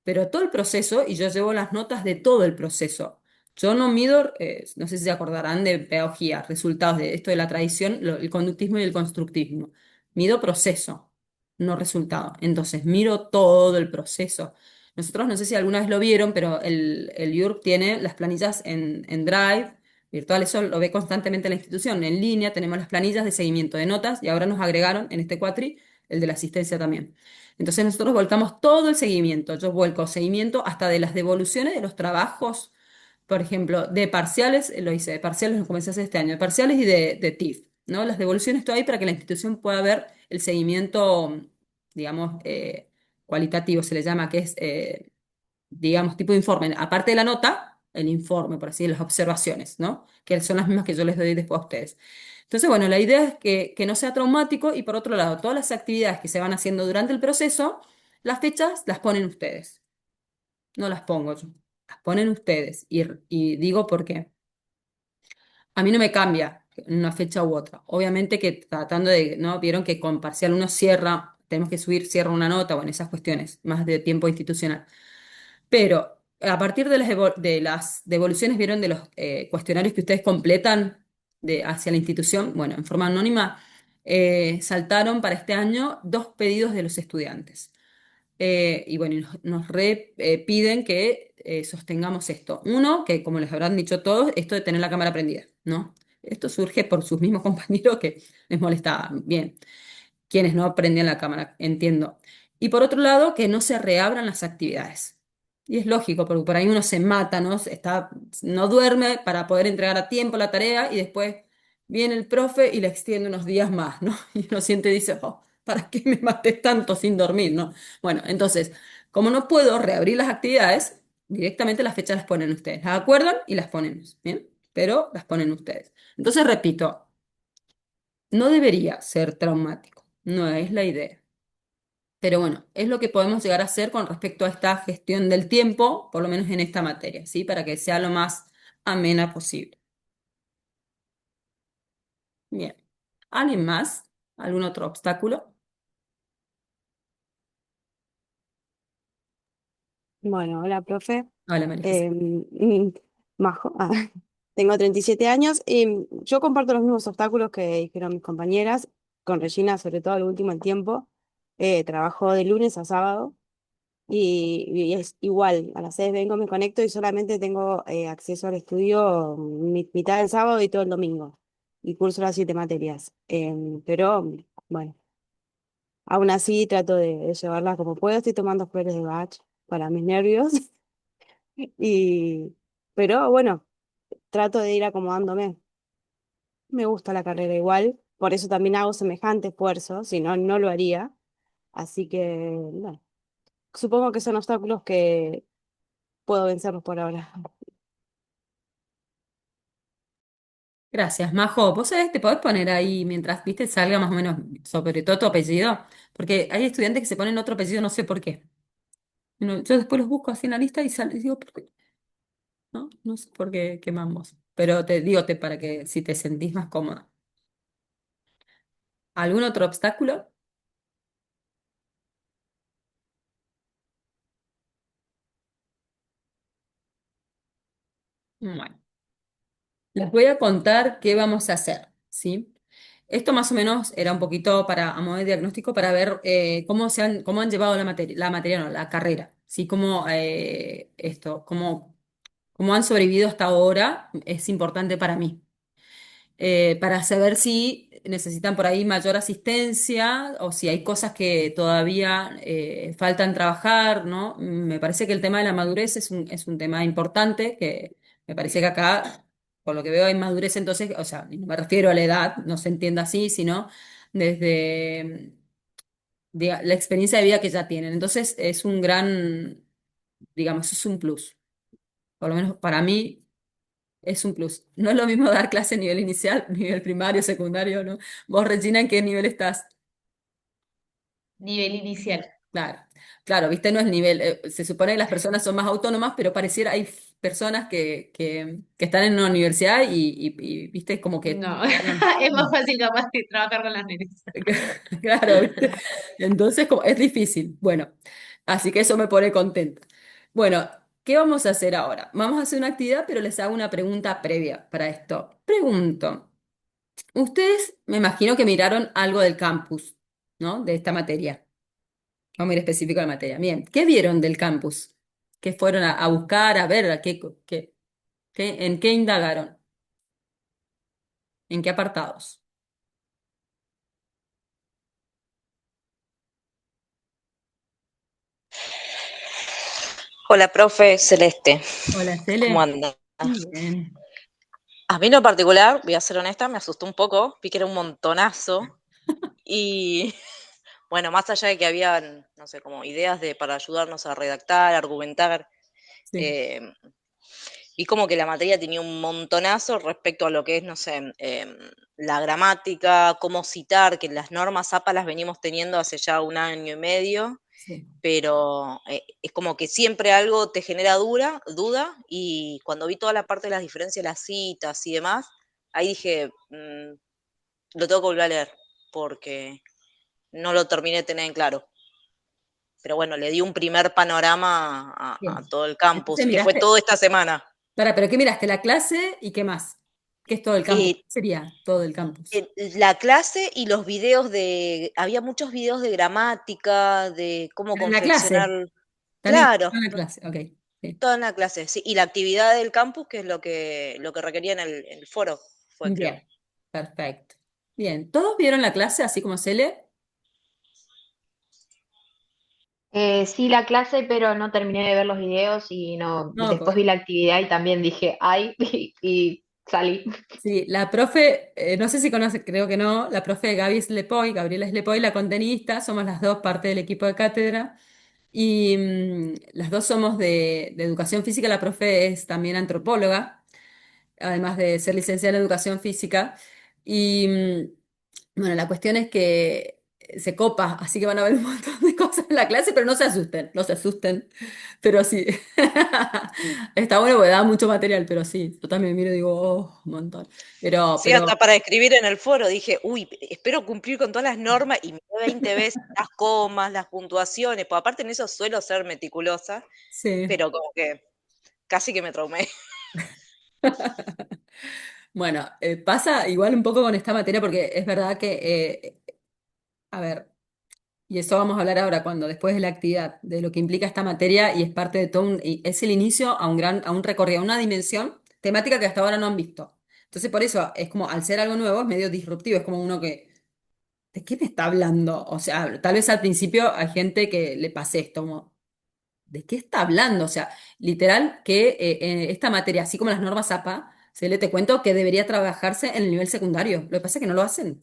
Pero todo el proceso, y yo llevo las notas de todo el proceso. Yo no mido, no sé si se acordarán de pedagogía, resultados de esto de la tradición, el conductismo y el constructivismo. Mido proceso, no resultado. Entonces, miro todo el proceso. Nosotros, no sé si alguna vez lo vieron, pero el IURB tiene las planillas en Drive, virtual, eso lo ve constantemente la institución. En línea tenemos las planillas de seguimiento de notas y ahora nos agregaron en este cuatri el de la asistencia también. Entonces nosotros volcamos todo el seguimiento. Yo vuelco seguimiento hasta de las devoluciones de los trabajos, por ejemplo, de parciales, lo hice, de parciales lo comencé a hacer este año, de parciales y de TIF, ¿no? Las devoluciones todo ahí para que la institución pueda ver el seguimiento, digamos, cualitativo, se le llama, que es, digamos, tipo de informe. Aparte de la nota, el informe, por así decirlo, las observaciones, ¿no? Que son las mismas que yo les doy después a ustedes. Entonces, bueno, la idea es que no sea traumático y por otro lado, todas las actividades que se van haciendo durante el proceso, las fechas las ponen ustedes, no las pongo yo, las ponen ustedes. Y digo por qué. A mí no me cambia una fecha u otra. Obviamente que tratando de, ¿no? Vieron que con parcial uno cierra, tenemos que subir, cierra una nota, bueno, esas cuestiones, más de tiempo institucional. Pero a partir de de las devoluciones, vieron de los cuestionarios que ustedes completan hacia la institución, bueno, en forma anónima, saltaron para este año 2 pedidos de los estudiantes. Y bueno, y piden que sostengamos esto. Uno, que como les habrán dicho todos, esto de tener la cámara prendida, ¿no? Esto surge por sus mismos compañeros que les molestaba. Bien, quienes no prendían la cámara, entiendo. Y por otro lado, que no se reabran las actividades. Y es lógico, porque por ahí uno se mata, ¿no? No duerme para poder entregar a tiempo la tarea y después viene el profe y le extiende unos días más, ¿no? Y uno siente y dice, oh, ¿para qué me maté tanto sin dormir, ¿no? Bueno, entonces, como no puedo reabrir las actividades, directamente las fechas las ponen ustedes. Las acuerdan y las ponemos, ¿bien? Pero las ponen ustedes. Entonces, repito, no debería ser traumático, no es la idea. Pero bueno, es lo que podemos llegar a hacer con respecto a esta gestión del tiempo, por lo menos en esta materia, ¿sí? Para que sea lo más amena posible. Bien. ¿Alguien más? ¿Algún otro obstáculo? Bueno, hola, profe. Hola, María José. Majo. Tengo 37 años y yo comparto los mismos obstáculos que dijeron mis compañeras, con Regina, sobre todo el último el tiempo. Trabajo de lunes a sábado y es igual, a las 6 vengo, me conecto y solamente tengo acceso al estudio mitad del sábado y todo el domingo. Y curso las 7 materias. Pero bueno, aún así trato de llevarlas como puedo. Estoy tomando flores de Bach para mis nervios. Y, pero bueno, trato de ir acomodándome. Me gusta la carrera igual, por eso también hago semejante esfuerzo, si no, no lo haría. Así que, bueno, supongo que son obstáculos que puedo vencerlos por ahora. Gracias, Majo. ¿Vos sabés, te podés poner ahí mientras, viste, salga más o menos, sobre todo tu apellido? Porque hay estudiantes que se ponen otro apellido, no sé por qué. Yo después los busco así en la lista y sale, y digo, ¿por qué? ¿No? No sé por qué quemamos. Pero te digo, para que si te sentís más cómoda. ¿Algún otro obstáculo? Bueno, les voy a contar qué vamos a hacer, ¿sí? Esto más o menos era un poquito para, a modo de diagnóstico para ver cómo han llevado la materia, no, la carrera, ¿sí? Cómo han sobrevivido hasta ahora es importante para mí. Para saber si necesitan por ahí mayor asistencia o si hay cosas que todavía faltan trabajar, ¿no? Me parece que el tema de la madurez es un tema importante, que me parece que acá, por lo que veo, hay madurez entonces, o sea, y no me refiero a la edad, no se entienda así, sino desde la experiencia de vida que ya tienen. Entonces, es un gran, digamos, es un plus. Por lo menos para mí es un plus. No es lo mismo dar clase a nivel inicial, nivel primario, secundario, ¿no? Vos, Regina, ¿en qué nivel estás? nivel inicial. Claro, claro, viste, no es nivel, se supone que las personas son más autónomas, pero pareciera hay personas que están en una universidad viste, como que No, tardan. es más fácil capaz que trabajar con las nenes. Claro, ¿viste? Entonces como, es difícil. Bueno, así que eso me pone contenta. Bueno, ¿qué vamos a hacer ahora? Vamos a hacer una actividad, pero les hago una pregunta previa para esto. Pregunto, ustedes me imagino que miraron algo del campus, ¿no? De esta materia. Vamos a ir específico a la materia. Bien, ¿qué vieron del campus? ¿Qué fueron a buscar, a ver, en qué indagaron? ¿En qué apartados? Hola, profe Celeste, Hola, ¿cómo Cele. anda? Bien. A mí en lo particular, voy a ser honesta, me asustó un poco, vi que era un montonazo y bueno, más allá de que habían, no sé, como ideas para ayudarnos a redactar, argumentar, Sí, eh, vi como que la materia tenía un montonazo respecto a lo que es, no sé, la gramática, cómo citar, que las normas APA las venimos teniendo hace ya un año y medio, sí. pero es como que siempre algo te genera duda, y cuando vi toda la parte de las diferencias de las citas y demás, ahí dije, lo tengo que volver a leer, porque no lo terminé de tener en claro. Pero bueno, le di un primer panorama a Bien. todo el campus, Entonces que fue miraste, todo esta semana. pero ¿qué miraste? ¿La clase y qué más? ¿Qué es todo el campus? ¿Qué Eh, sería todo el campus? la clase y los videos había muchos videos de gramática, de cómo Pero en la clase, confeccionar, también claro, en la clase, ok. Sí. toda una clase, sí, y la actividad del campus, que es lo que requería en el foro, fue, creo. Bien, perfecto. Bien, ¿todos vieron la clase así como se lee? Sí, la clase, pero no terminé de ver los videos y no, No, después porque vi la actividad y también dije, ay, y salí. sí, la profe, no sé si conoce, creo que no, la profe Gabriela Slepoy, la contenidista, somos las dos parte del equipo de cátedra y las dos somos de educación física, la profe es también antropóloga, además de ser licenciada en educación física. Y bueno, la cuestión es que se copa, así que van a ver un montón de cosas en la clase, pero no se asusten, no se asusten. Pero sí, está bueno porque da mucho material, pero sí, yo también miro y digo, oh, un montón. Sí, Pero hasta para escribir en el foro dije, uy, espero cumplir con todas las normas, y miré 20 veces las comas, las puntuaciones, pues aparte en eso suelo ser meticulosa, sí. pero como que casi que me traumé. Bueno, pasa igual un poco con esta materia porque es verdad que, a ver. Y eso vamos a hablar ahora, cuando después de la actividad, de lo que implica esta materia y es parte de todo y es el inicio a un recorrido, a una dimensión temática que hasta ahora no han visto. Entonces, por eso es como, al ser algo nuevo, es medio disruptivo, es como uno que, ¿de qué me está hablando? O sea, tal vez al principio hay gente que le pase esto, como, ¿de qué está hablando? O sea, literal que esta materia, así como las normas APA, te cuento que debería trabajarse en el nivel secundario. Lo que pasa es que no lo hacen.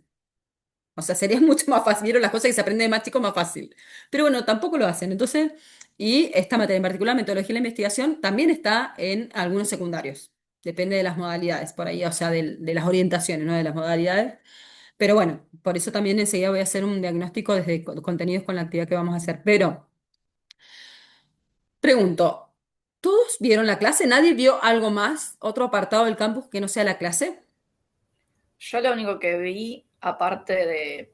O sea, sería mucho más fácil. Vieron las cosas que se aprende de más chico más fácil. Pero bueno, tampoco lo hacen. Entonces, y esta materia en particular, metodología de la investigación, también está en algunos secundarios. Depende de las modalidades, por ahí, o sea, de las orientaciones, no de las modalidades. Pero bueno, por eso también enseguida voy a hacer un diagnóstico desde contenidos con la actividad que vamos a hacer. Pero, pregunto, ¿todos vieron la clase? ¿Nadie vio algo más, otro apartado del campus que no sea la clase? Yo lo único que vi, aparte de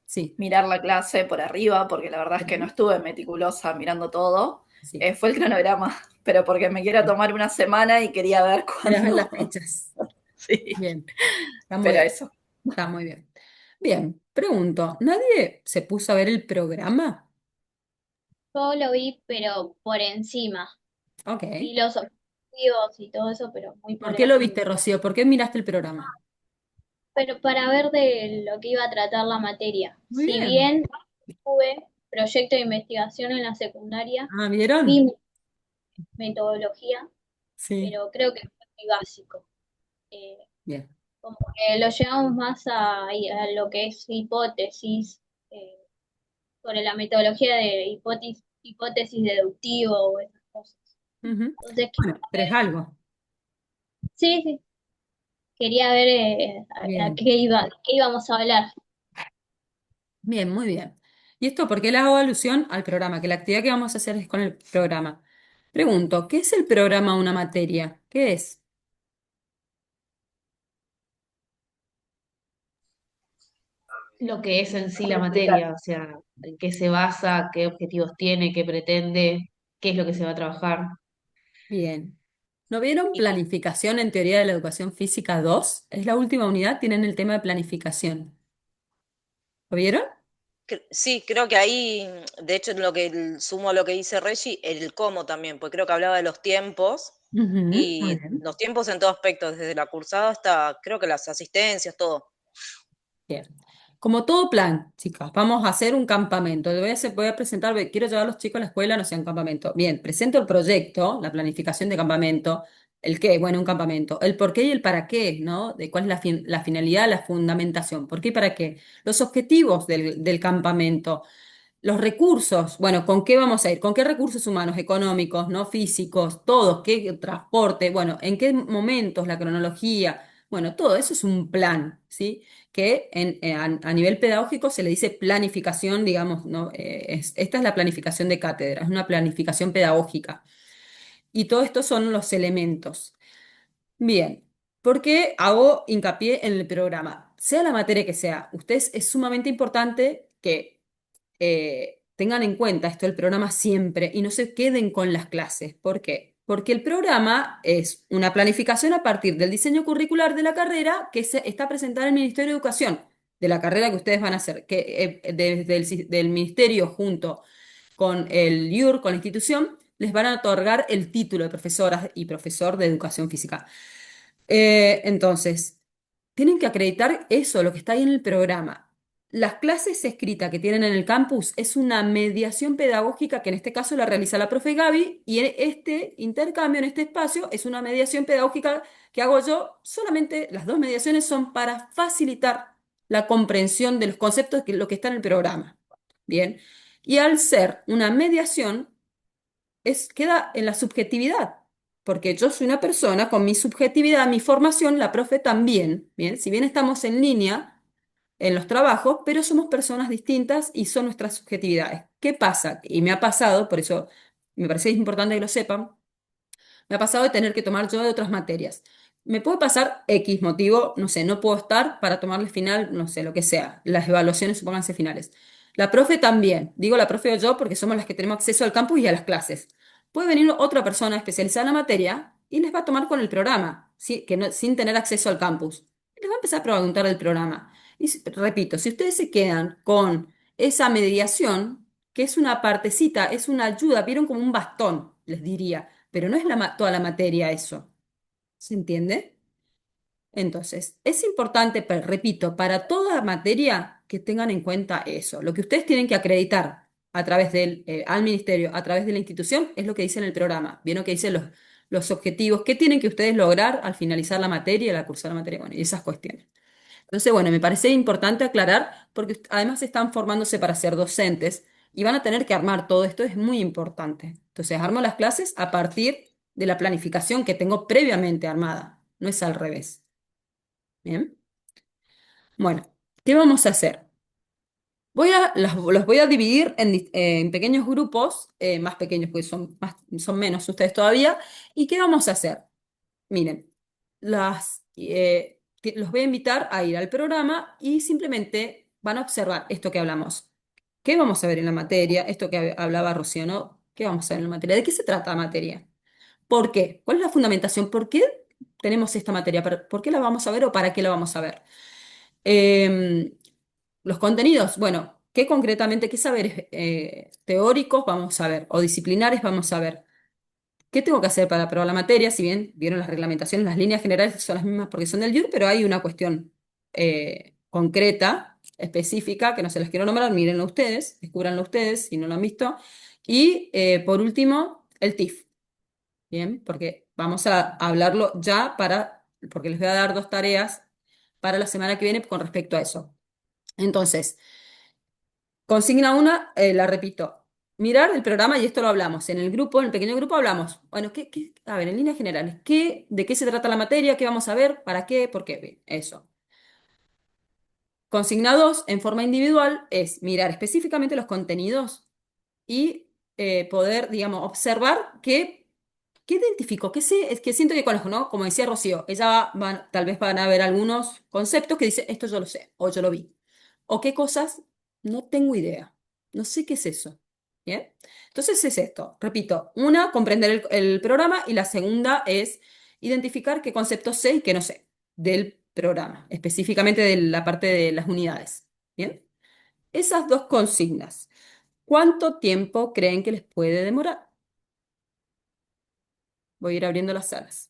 Sí. mirar la clase por arriba, porque la verdad es que no Ujú. estuve meticulosa mirando todo, Sí. fue el cronograma, pero porque me quiero tomar una semana y quería ver Querías ver las cuándo. fechas. Sí, Bien. Está muy pero bien. eso. Está muy bien. Bien, pregunto, ¿nadie se puso a ver el programa? Yo lo vi, pero por encima. Ok. Vi los objetivos y todo eso, pero muy ¿Por por qué lo viste, encima. Rocío? ¿Por qué miraste el programa? Pero para ver de lo que iba a tratar la materia. Muy Si bien. bien tuve proyecto de investigación en la secundaria, Ah, ¿vieron? vi metodología, Sí. pero creo que fue muy básico. Eh, Bien. Como que lo llevamos más a lo que es hipótesis, eh, sobre la metodología de hipótesis deductivo o esas cosas. Ujú. Entonces, Bueno, pero es algo. sí, sí, quería ver a Bien. qué íbamos a hablar. Bien, muy bien. Y esto porque le hago alusión al programa, que la actividad que vamos a hacer es con el programa. Pregunto, ¿qué es el programa una materia? ¿Qué es? Lo que es en sí la Para explicar. materia, o sea, en qué se basa, qué objetivos tiene, qué pretende, qué es lo que se va a trabajar. Bien. ¿No vieron Y con- planificación en teoría de la educación física 2? Es la última unidad, tienen el tema de planificación. ¿Lo vieron? sí, creo que ahí, de hecho, sumo a lo que dice Reggie, el cómo también, porque creo que hablaba de los tiempos, Ujú, muy y bien. los tiempos en todo aspecto, desde la cursada hasta, creo que las asistencias, todo. Bien. Como todo plan, chicas, vamos a hacer un campamento. Voy a presentar, quiero llevar a los chicos a la escuela, no sé, a un campamento. Bien, presento el proyecto, la planificación de campamento, el qué, bueno, un campamento, el por qué y el para qué, ¿no? De cuál es la finalidad, la fundamentación, por qué y para qué. Los objetivos del campamento, los recursos, bueno, ¿con qué vamos a ir? ¿Con qué recursos humanos, económicos, no físicos, todos? ¿Qué transporte? Bueno, ¿en qué momentos la cronología? Bueno, todo eso es un plan, ¿sí? Que a nivel pedagógico se le dice planificación, digamos, ¿no? Esta es la planificación de cátedra, es una planificación pedagógica. Y todo esto son los elementos. Bien, ¿por qué hago hincapié en el programa? Sea la materia que sea, ustedes es sumamente importante que tengan en cuenta esto del programa siempre y no se queden con las clases. ¿Por qué? Porque el programa es una planificación a partir del diseño curricular de la carrera que está presentada en el Ministerio de Educación, de la carrera que ustedes van a hacer, que desde del Ministerio junto con el IUR, con la institución, les van a otorgar el título de profesoras y profesor de educación física. Entonces, tienen que acreditar eso, lo que está ahí en el programa. Las clases escritas que tienen en el campus es una mediación pedagógica que en este caso la realiza la profe Gaby y en este intercambio, en este espacio, es una mediación pedagógica que hago yo. Solamente las dos mediaciones son para facilitar la comprensión de los conceptos de lo que está en el programa. Bien. Y al ser una mediación, queda en la subjetividad, porque yo soy una persona con mi subjetividad, mi formación, la profe también, ¿bien? Si bien estamos en línea en los trabajos, pero somos personas distintas y son nuestras subjetividades. ¿Qué pasa? Y me ha pasado, por eso me parece importante que lo sepan, me ha pasado de tener que tomar yo de otras materias. Me puede pasar X motivo, no sé, no puedo estar para tomarle final, no sé, lo que sea. Las evaluaciones supónganse finales. La profe también, digo la profe o yo porque somos las que tenemos acceso al campus y a las clases. Puede venir otra persona especializada en la materia y les va a tomar con el programa, sin tener acceso al campus. Y les va a empezar a preguntar del programa. Y repito, si ustedes se quedan con esa mediación, que es una partecita, es una ayuda, vieron como un bastón, les diría, pero no es toda la materia eso. ¿Se entiende? Entonces, es importante, repito, para toda materia que tengan en cuenta eso. Lo que ustedes tienen que acreditar al ministerio, a través de la institución, es lo que dice en el programa. Bien, lo que dicen los objetivos, qué tienen que ustedes lograr al finalizar la materia, al cursar la materia, bueno, y esas cuestiones. Entonces, bueno, me parece importante aclarar porque además están formándose para ser docentes y van a tener que armar todo esto, es muy importante. Entonces, armo las clases a partir de la planificación que tengo previamente armada, no es al revés. Bien, bueno, ¿qué vamos a hacer? Los voy a dividir en pequeños grupos, más pequeños porque son menos ustedes todavía. ¿Y qué vamos a hacer? Miren, los voy a invitar a ir al programa y simplemente van a observar esto que hablamos. ¿Qué vamos a ver en la materia? Esto que hablaba Rocío, ¿no? ¿Qué vamos a ver en la materia? ¿De qué se trata la materia? ¿Por qué? ¿Cuál es la fundamentación? ¿Por qué tenemos esta materia? ¿Por qué la vamos a ver o para qué la vamos a ver? Em, los contenidos, bueno, ¿qué concretamente, qué saberes teóricos vamos a ver o disciplinares vamos a ver? ¿Qué tengo que hacer para aprobar la materia? Si bien vieron las reglamentaciones, las líneas generales son las mismas porque son del IUR, pero hay una cuestión concreta, específica, que no se las quiero nombrar, mírenlo ustedes, descúbranlo ustedes si no lo han visto. Y por último, el TIF, ¿bien? Porque vamos a hablarlo ya porque les voy a dar dos tareas para la semana que viene con respecto a eso. Entonces, consigna una, la repito. Mirar el programa, y esto lo hablamos. En el grupo, en el pequeño grupo hablamos. Bueno, a ver, en líneas generales, ¿de qué se trata la materia? ¿Qué vamos a ver? ¿Para qué? ¿Por qué? Bien, eso. Consigna 2, en forma individual, es mirar específicamente los contenidos y poder, digamos, observar qué identifico, qué sé, es que siento que conozco, ¿no? Como decía Rocío, tal vez van a ver algunos conceptos que dice, esto yo lo sé, o yo lo vi. O qué cosas, no tengo idea, no sé qué es eso. ¿Bien? Entonces es esto, repito, una, comprender el programa y la segunda es identificar qué conceptos sé y qué no sé del programa, específicamente de la parte de las unidades. ¿Bien? Esas dos consignas, ¿cuánto tiempo creen que les puede demorar? Voy a ir abriendo las salas.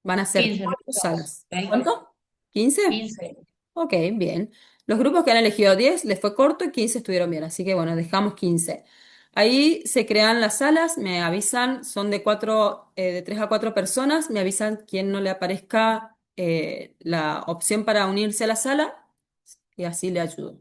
Van a ser 15 cuatro minutos, salas. 20, ¿Cuánto? ¿15? 15. Ok, bien. Los grupos que han elegido 10 les fue corto y 15 estuvieron bien, así que bueno, dejamos 15. Ahí se crean las salas, me avisan, son de 3 a 4 personas, me avisan quien no le aparezca la opción para unirse a la sala y así le ayudo.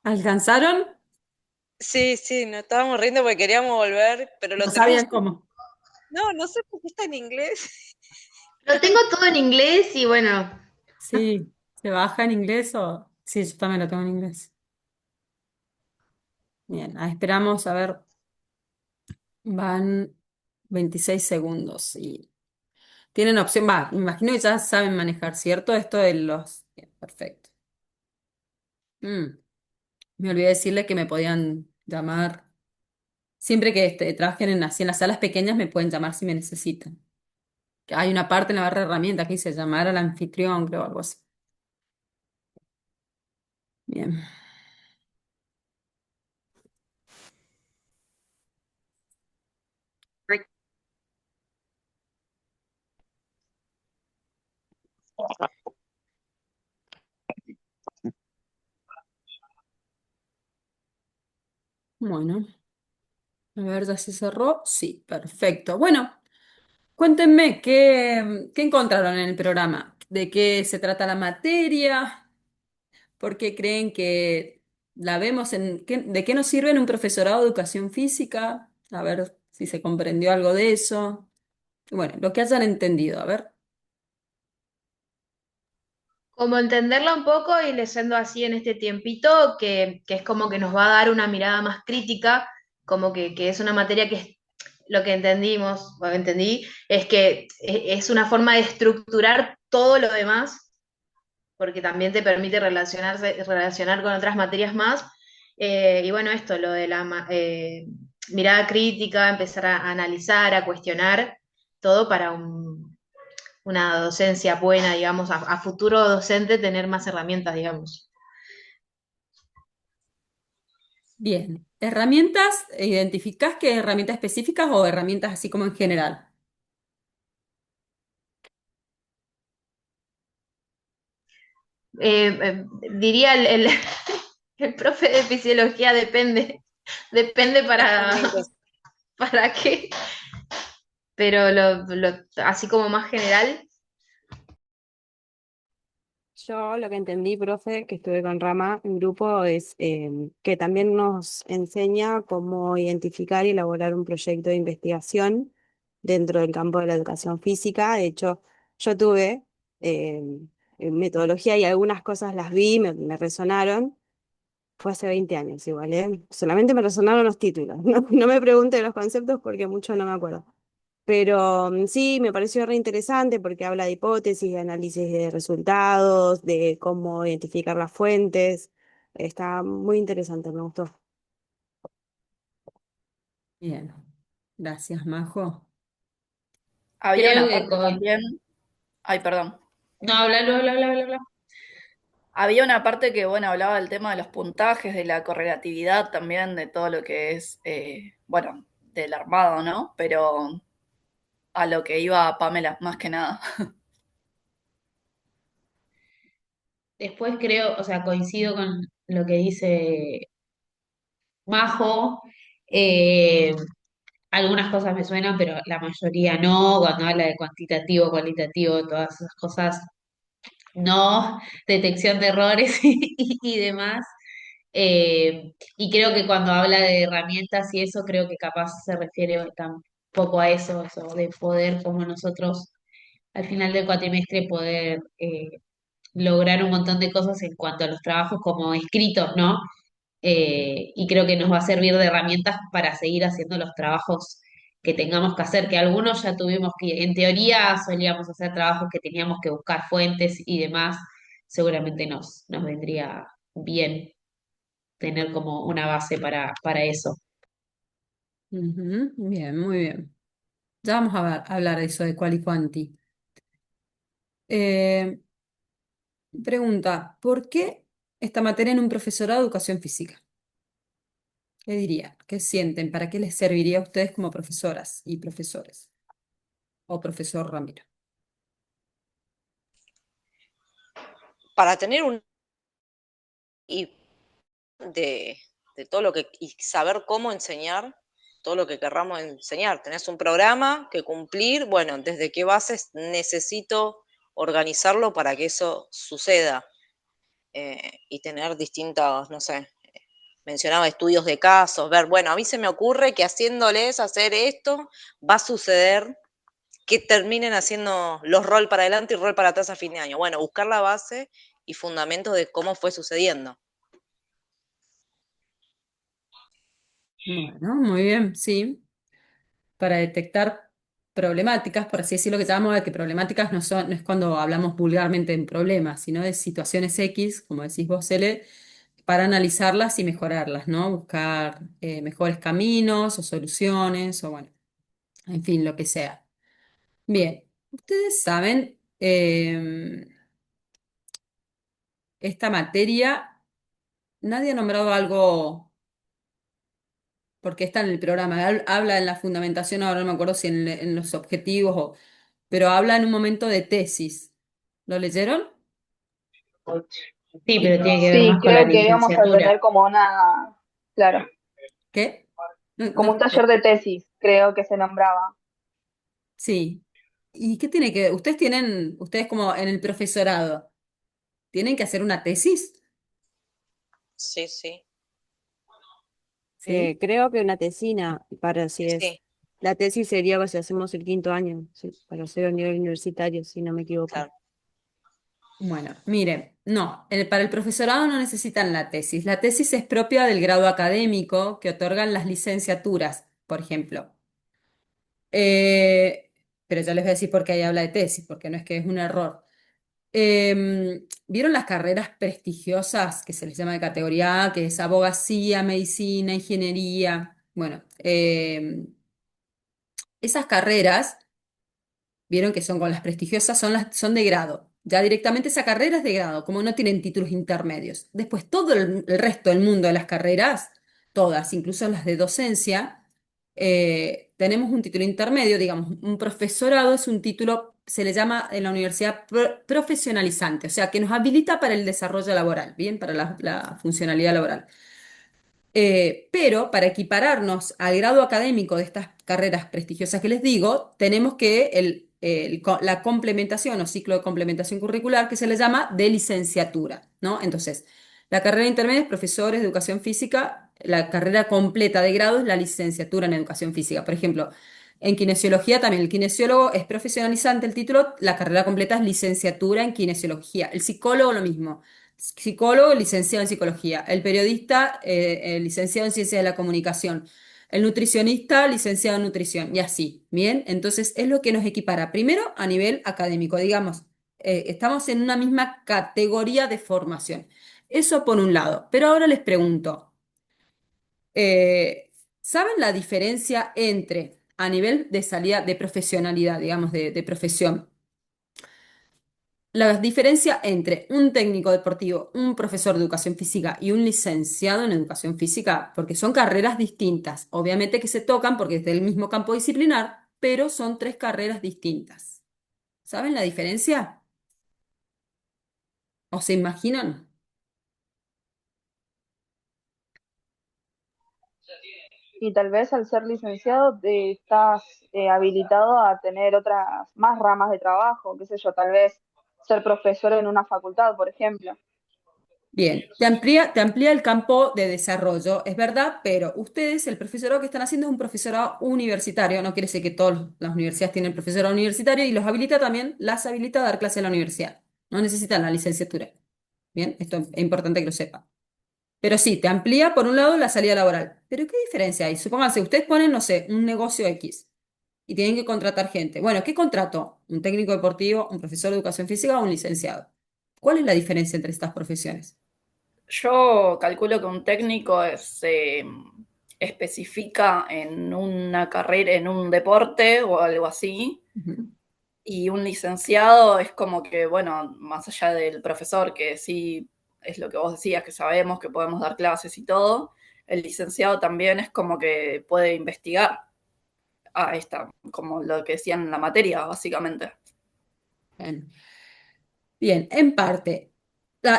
¿Alcanzaron? Sí, sí, nos estábamos riendo porque queríamos volver, pero No lo tenemos. sabían cómo. No, no sé por qué está en inglés. Lo tengo todo en inglés y bueno, Sí, ¿se baja en inglés o...? Sí, yo también lo tengo en inglés. Bien, esperamos, a ver, van 26 segundos y tienen opción, va, me imagino que ya saben manejar, ¿cierto? Esto de los... Bien, perfecto. Mm, Me olvidé decirle que me podían llamar, siempre que trabajen así en las salas pequeñas me pueden llamar si me necesitan. Que hay una parte en la barra de herramientas que dice llamar al anfitrión, creo, algo así. Bien. Bueno, a ver, ¿ya se cerró? Sí, perfecto. Bueno, cuéntenme, ¿qué encontraron en el programa? ¿De qué se trata la materia? ¿Por qué creen que la vemos de qué nos sirve en un profesorado de educación física? A ver si se comprendió algo de eso. Bueno, lo que hayan entendido, a ver. como entenderla un poco y leyendo así en este tiempito, que es como que nos va a dar una mirada más crítica, como que es una materia que lo que entendimos, o entendí, es que es una forma de estructurar todo lo demás, porque también te permite relacionar con otras materias más. Y bueno, esto, lo de la mirada crítica, empezar a analizar, a cuestionar, todo para una docencia buena, digamos, a futuro docente tener más herramientas, digamos. Bien. ¿Herramientas? ¿Identificás qué herramientas específicas o herramientas así como en general? Diría el profe de fisiología depende Herramientas. para qué, pero así como más general. Yo lo que entendí, profe, que estuve con Rama en grupo, es que también nos enseña cómo identificar y elaborar un proyecto de investigación dentro del campo de la educación física. De hecho, yo tuve metodología y algunas cosas las vi, me resonaron. Fue hace 20 años igual, ¿eh? Solamente me resonaron los títulos. No me pregunte los conceptos porque mucho no me acuerdo. Pero sí, me pareció re interesante porque habla de hipótesis, de análisis de resultados, de cómo identificar las fuentes. Está muy interesante, me gustó. Bien. Gracias, Majo. Había Creo una que parte con... también, ay, perdón. No, háblalo, háblalo, háblalo. Había una parte que, bueno, hablaba del tema de los puntajes, de la correlatividad también, de todo lo que es, bueno, del armado, ¿no? Pero a lo que iba Pamela, más que nada. Después creo, o sea, coincido con lo que dice Majo. Eh, Algunas cosas me suenan, pero la mayoría no. Cuando habla de cuantitativo, cualitativo, todas esas cosas, no. Detección de errores y demás. Y creo que cuando habla de herramientas y eso, creo que capaz se refiere tampoco a eso de poder como nosotros al final del cuatrimestre poder lograr un montón de cosas en cuanto a los trabajos como escritos, ¿no? Y creo que nos va a servir de herramientas para seguir haciendo los trabajos que tengamos que hacer, que algunos ya tuvimos que, en teoría solíamos hacer trabajos que teníamos que buscar fuentes y demás, seguramente nos vendría bien tener como una base para eso. Ujú, bien, muy bien. Ya vamos a hablar de eso de cual y cuanti. Eh, Pregunta, ¿por qué esta materia en un profesorado de educación física? ¿Qué dirían? ¿Qué sienten? ¿Para qué les serviría a ustedes como profesoras y profesores? O profesor Ramiro. Para tener un y de, de todo lo que y saber cómo enseñar todo lo que querramos enseñar. Tenés un programa que cumplir, bueno, desde qué bases necesito organizarlo para que eso suceda y tener distintas, no sé, mencionaba estudios de casos, ver, bueno, a mí se me ocurre que haciéndoles hacer esto va a suceder que terminen haciendo los rol para adelante y rol para atrás a fin de año. Bueno, buscar la base y fundamentos de cómo fue sucediendo. Bueno, muy bien, sí. Para detectar problemáticas, por así decirlo, que llamamos, que problemáticas no es cuando hablamos vulgarmente en problemas, sino de situaciones X, como decís vos, Cele, para analizarlas y mejorarlas, ¿no? Buscar mejores caminos o soluciones, o bueno, en fin, lo que sea. Bien, ustedes saben, esta materia, nadie ha nombrado algo, porque está en el programa, habla en la fundamentación, ahora no me acuerdo si en los objetivos, pero habla en un momento de tesis. ¿Lo leyeron? Sí, pero tiene que ver Sí, más con la creo que íbamos a licenciatura. tener como una, claro, ¿Qué? No, no como un escuché. taller de tesis, creo que se nombraba. Sí. ¿Y qué tiene que, ustedes como en el profesorado, tienen que hacer una tesis? Sí, sí, ¿Sí? Creo que una tesina, para si sí, es. sí, La tesis sería si hacemos el quinto año, sí, para hacer a nivel universitario, si no me equivoco. claro. Bueno, miren, no, para el profesorado no necesitan la tesis. La tesis es propia del grado académico que otorgan las licenciaturas, por ejemplo. Pero ya les voy a decir por qué ahí habla de tesis, porque no es que es un error. ¿Vieron las carreras prestigiosas que se les llama de categoría A, que es abogacía, medicina, ingeniería? Bueno, esas carreras, vieron que son con las prestigiosas, son de grado. Ya directamente esa carrera es de grado, como no tienen títulos intermedios. Después, todo el resto del mundo de las carreras, todas, incluso las de docencia, tenemos un título intermedio, digamos, un profesorado es un título, se le llama en la universidad profesionalizante, o sea, que nos habilita para el desarrollo laboral, bien, para la funcionalidad laboral. Pero para equipararnos al grado académico de estas carreras prestigiosas que les digo, tenemos que la complementación o ciclo de complementación curricular que se le llama de licenciatura, ¿no? Entonces, la carrera intermedia es profesores de educación física, la carrera completa de grado es la licenciatura en educación física. Por ejemplo, en kinesiología también el kinesiólogo es profesionalizante el título, la carrera completa es licenciatura en kinesiología. El psicólogo lo mismo. Psicólogo, licenciado en psicología. El periodista, licenciado en ciencias de la comunicación. El nutricionista, licenciado en nutrición. Y así. Bien, entonces es lo que nos equipara. Primero, a nivel académico, digamos, estamos en una misma categoría de formación. Eso por un lado. Pero ahora les pregunto, ¿saben la diferencia entre, a nivel de salida de profesionalidad, digamos, de profesión? La diferencia entre un técnico deportivo, un profesor de educación física y un licenciado en educación física, porque son carreras distintas, obviamente que se tocan porque es del mismo campo disciplinar, pero son tres carreras distintas. ¿Saben la diferencia? ¿O se imaginan? Y tal vez al ser licenciado estás habilitado a tener otras más ramas de trabajo, qué sé yo, tal vez ser profesor en una facultad, por ejemplo. Bien, te amplía el campo de desarrollo, es verdad, pero ustedes, el profesorado que están haciendo es un profesorado universitario, no quiere decir que todas las universidades tienen profesorado universitario y los habilita también, las habilita a dar clase en la universidad. No necesitan la licenciatura. Bien, esto es importante que lo sepa. Pero sí, te amplía por un lado la salida laboral. Pero ¿qué diferencia hay? Supónganse, ustedes ponen, no sé, un negocio X y tienen que contratar gente. Bueno, ¿qué contrato? ¿Un técnico deportivo, un profesor de educación física o un licenciado? ¿Cuál es la diferencia entre estas profesiones? Yo calculo que un técnico se especifica en una carrera, en un deporte o algo así, Ujú. y un licenciado es como que, bueno, más allá del profesor, que sí es lo que vos decías, que sabemos que podemos dar clases y todo, el licenciado también es como que puede investigar. Ah, ahí está, como lo que decían en la materia, básicamente. Bien. Bien, en parte,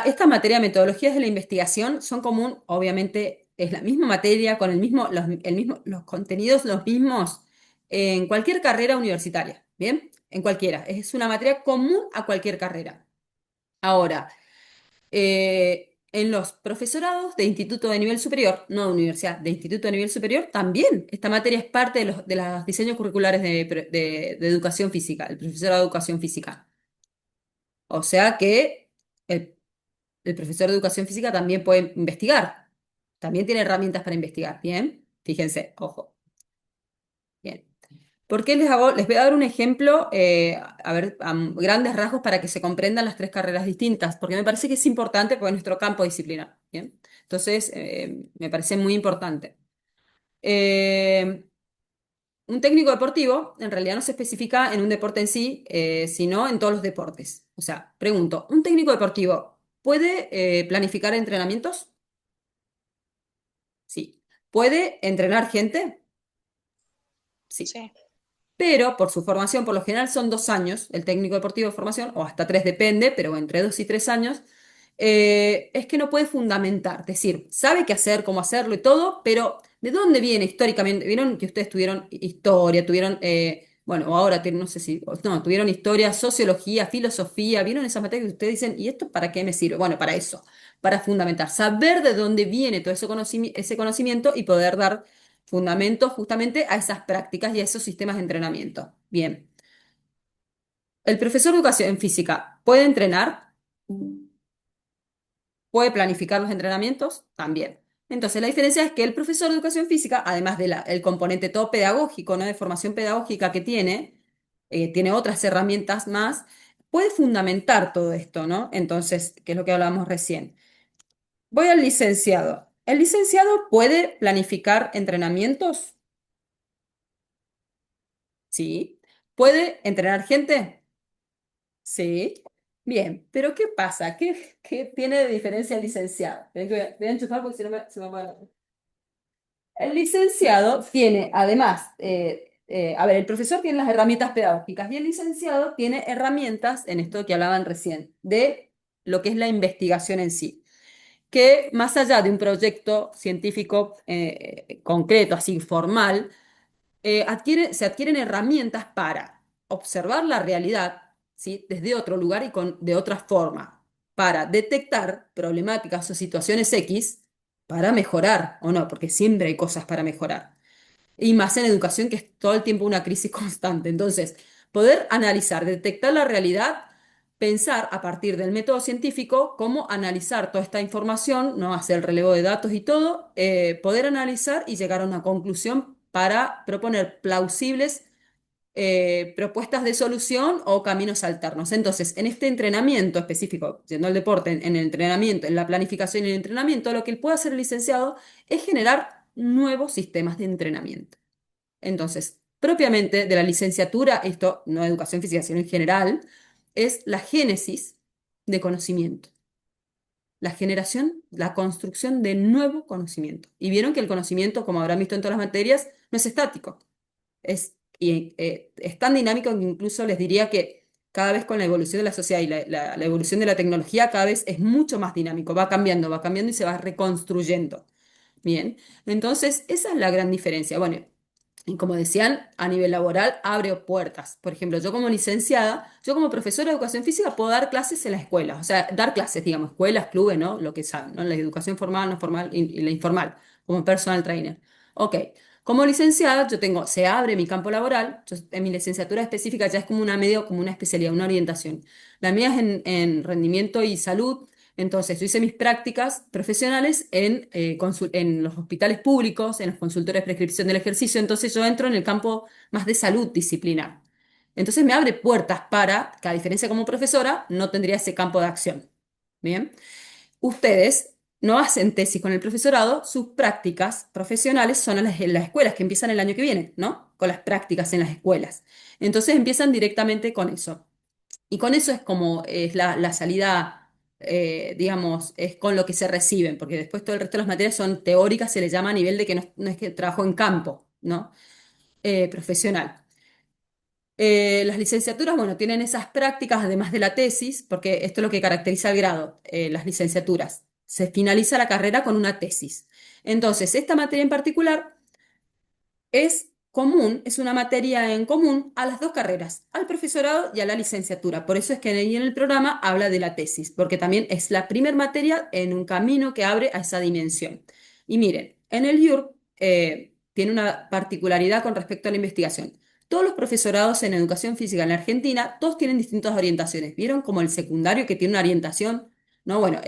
esta materia de metodologías de la investigación son común, obviamente es la misma materia con los contenidos los mismos en cualquier carrera universitaria, ¿bien? En cualquiera. Es una materia común a cualquier carrera. Ahora, en los profesorados de instituto de nivel superior, no de universidad, de instituto de nivel superior, también esta materia es parte de los diseños curriculares de educación física, el profesorado de educación física. O sea que el, el profesor de educación física también puede investigar, también tiene herramientas para investigar, ¿bien? Fíjense, ojo. Bien. ¿Por qué les voy a dar un ejemplo, a ver, a grandes rasgos para que se comprendan las tres carreras distintas? Porque me parece que es importante porque es nuestro campo disciplinar, ¿bien? Entonces, me parece muy importante. Eh, un técnico deportivo en realidad no se especifica en un deporte en sí, sino en todos los deportes. O sea, pregunto, ¿un técnico deportivo puede planificar entrenamientos? Sí. ¿Puede entrenar gente? Sí. Sí. Pero por su formación, por lo general son 2 años, el técnico deportivo de formación, o hasta 3 depende, pero entre 2 y 3 años, es que no puede fundamentar, es decir, sabe qué hacer, cómo hacerlo y todo, pero ¿de dónde viene históricamente? Vieron que ustedes tuvieron historia, tuvieron, bueno, ahora no sé si, no, tuvieron historia, sociología, filosofía, vieron esas materias que ustedes dicen, ¿y esto para qué me sirve? Bueno, para eso, para fundamentar, saber de dónde viene todo ese conocimiento y poder dar fundamento justamente a esas prácticas y a esos sistemas de entrenamiento. Bien. ¿El profesor de educación física puede entrenar? ¿Puede planificar los entrenamientos? También. Entonces, la diferencia es que el profesor de educación física, además del componente todo pedagógico, ¿no? De formación pedagógica que tiene otras herramientas más, puede fundamentar todo esto, ¿no? Entonces, ¿qué es lo que hablábamos recién? Voy al licenciado. ¿El licenciado puede planificar entrenamientos? Sí. ¿Puede entrenar gente? Sí. Bien, pero ¿qué pasa? ¿Qué tiene de diferencia el licenciado? Voy a enchufar porque si no se me va. El licenciado tiene, además, a ver, el profesor tiene las herramientas pedagógicas y el licenciado tiene herramientas, en esto que hablaban recién, de lo que es la investigación en sí, que más allá de un proyecto científico concreto, así formal, se adquieren herramientas para observar la realidad, ¿sí? Desde otro lugar y de otra forma, para detectar problemáticas o situaciones X para mejorar, o no, porque siempre hay cosas para mejorar. Y más en educación, que es todo el tiempo una crisis constante. Entonces, poder analizar, detectar la realidad, pensar a partir del método científico cómo analizar toda esta información, no hacer el relevo de datos y todo, poder analizar y llegar a una conclusión para proponer plausibles propuestas de solución o caminos alternos. Entonces, en este entrenamiento específico, yendo al deporte, en el entrenamiento, en la planificación y el entrenamiento, lo que puede hacer el licenciado es generar nuevos sistemas de entrenamiento. Entonces, propiamente de la licenciatura, esto no es educación física, sino en general, es la génesis de conocimiento. La generación, la construcción de nuevo conocimiento. Y vieron que el conocimiento, como habrán visto en todas las materias, no es estático. Es tan dinámico que incluso les diría que cada vez con la evolución de la sociedad y la evolución de la tecnología, cada vez es mucho más dinámico, va cambiando y se va reconstruyendo. Bien, entonces esa es la gran diferencia. Bueno, y como decían, a nivel laboral abre puertas. Por ejemplo, yo como licenciada, yo como profesora de educación física puedo dar clases en la escuela, o sea, dar clases, digamos, escuelas, clubes, ¿no? Lo que saben, ¿no? La educación formal, no formal y la informal, como personal trainer. Ok, como licenciada, se abre mi campo laboral, en mi licenciatura específica ya es como una medio, como una especialidad, una orientación. La mía es en rendimiento y salud. Entonces, yo hice mis prácticas profesionales en los hospitales públicos, en los consultorios de prescripción del ejercicio, entonces yo entro en el campo más de salud disciplinar. Entonces me abre puertas para, que a diferencia como profesora, no tendría ese campo de acción. Bien, ustedes no hacen tesis con el profesorado, sus prácticas profesionales son en las escuelas, que empiezan el año que viene, ¿no? Con las prácticas en las escuelas. Entonces empiezan directamente con eso. Y con eso es como es la salida, digamos, es con lo que se reciben, porque después todo el resto de las materias son teóricas, se le llama a nivel de que no es que trabajo en campo, ¿no? Profesional. Las licenciaturas, bueno, tienen esas prácticas además de la tesis, porque esto es lo que caracteriza el grado, las licenciaturas. Se finaliza la carrera con una tesis. Entonces, esta materia en particular es común, es una materia en común a las dos carreras, al profesorado y a la licenciatura. Por eso es que ahí en el programa habla de la tesis, porque también es la primer materia en un camino que abre a esa dimensión. Y miren, en el IURB tiene una particularidad con respecto a la investigación. Todos los profesorados en educación física en la Argentina, todos tienen distintas orientaciones. ¿Vieron como el secundario que tiene una orientación? No, bueno,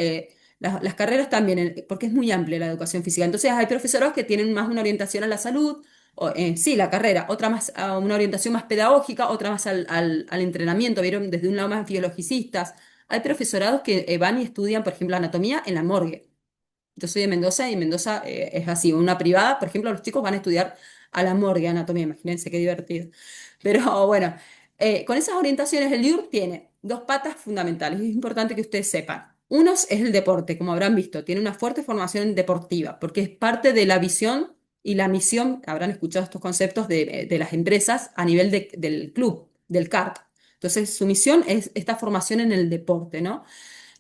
las carreras también, porque es muy amplia la educación física. Entonces hay profesorados que tienen más una orientación a la salud, sí, la carrera, otra más a una orientación más pedagógica, otra más al entrenamiento, ¿vieron? Desde un lado más biologicistas. Hay profesorados que van y estudian, por ejemplo, anatomía en la morgue. Yo soy de Mendoza y en Mendoza es así, una privada, por ejemplo, los chicos van a estudiar a la morgue anatomía, imagínense qué divertido. Pero bueno, con esas orientaciones el IUR tiene dos patas fundamentales, y es importante que ustedes sepan. Uno es el deporte, como habrán visto, tiene una fuerte formación deportiva, porque es parte de la visión y la misión, habrán escuchado estos conceptos de las empresas a nivel del club, del CART. Entonces, su misión es esta formación en el deporte, ¿no?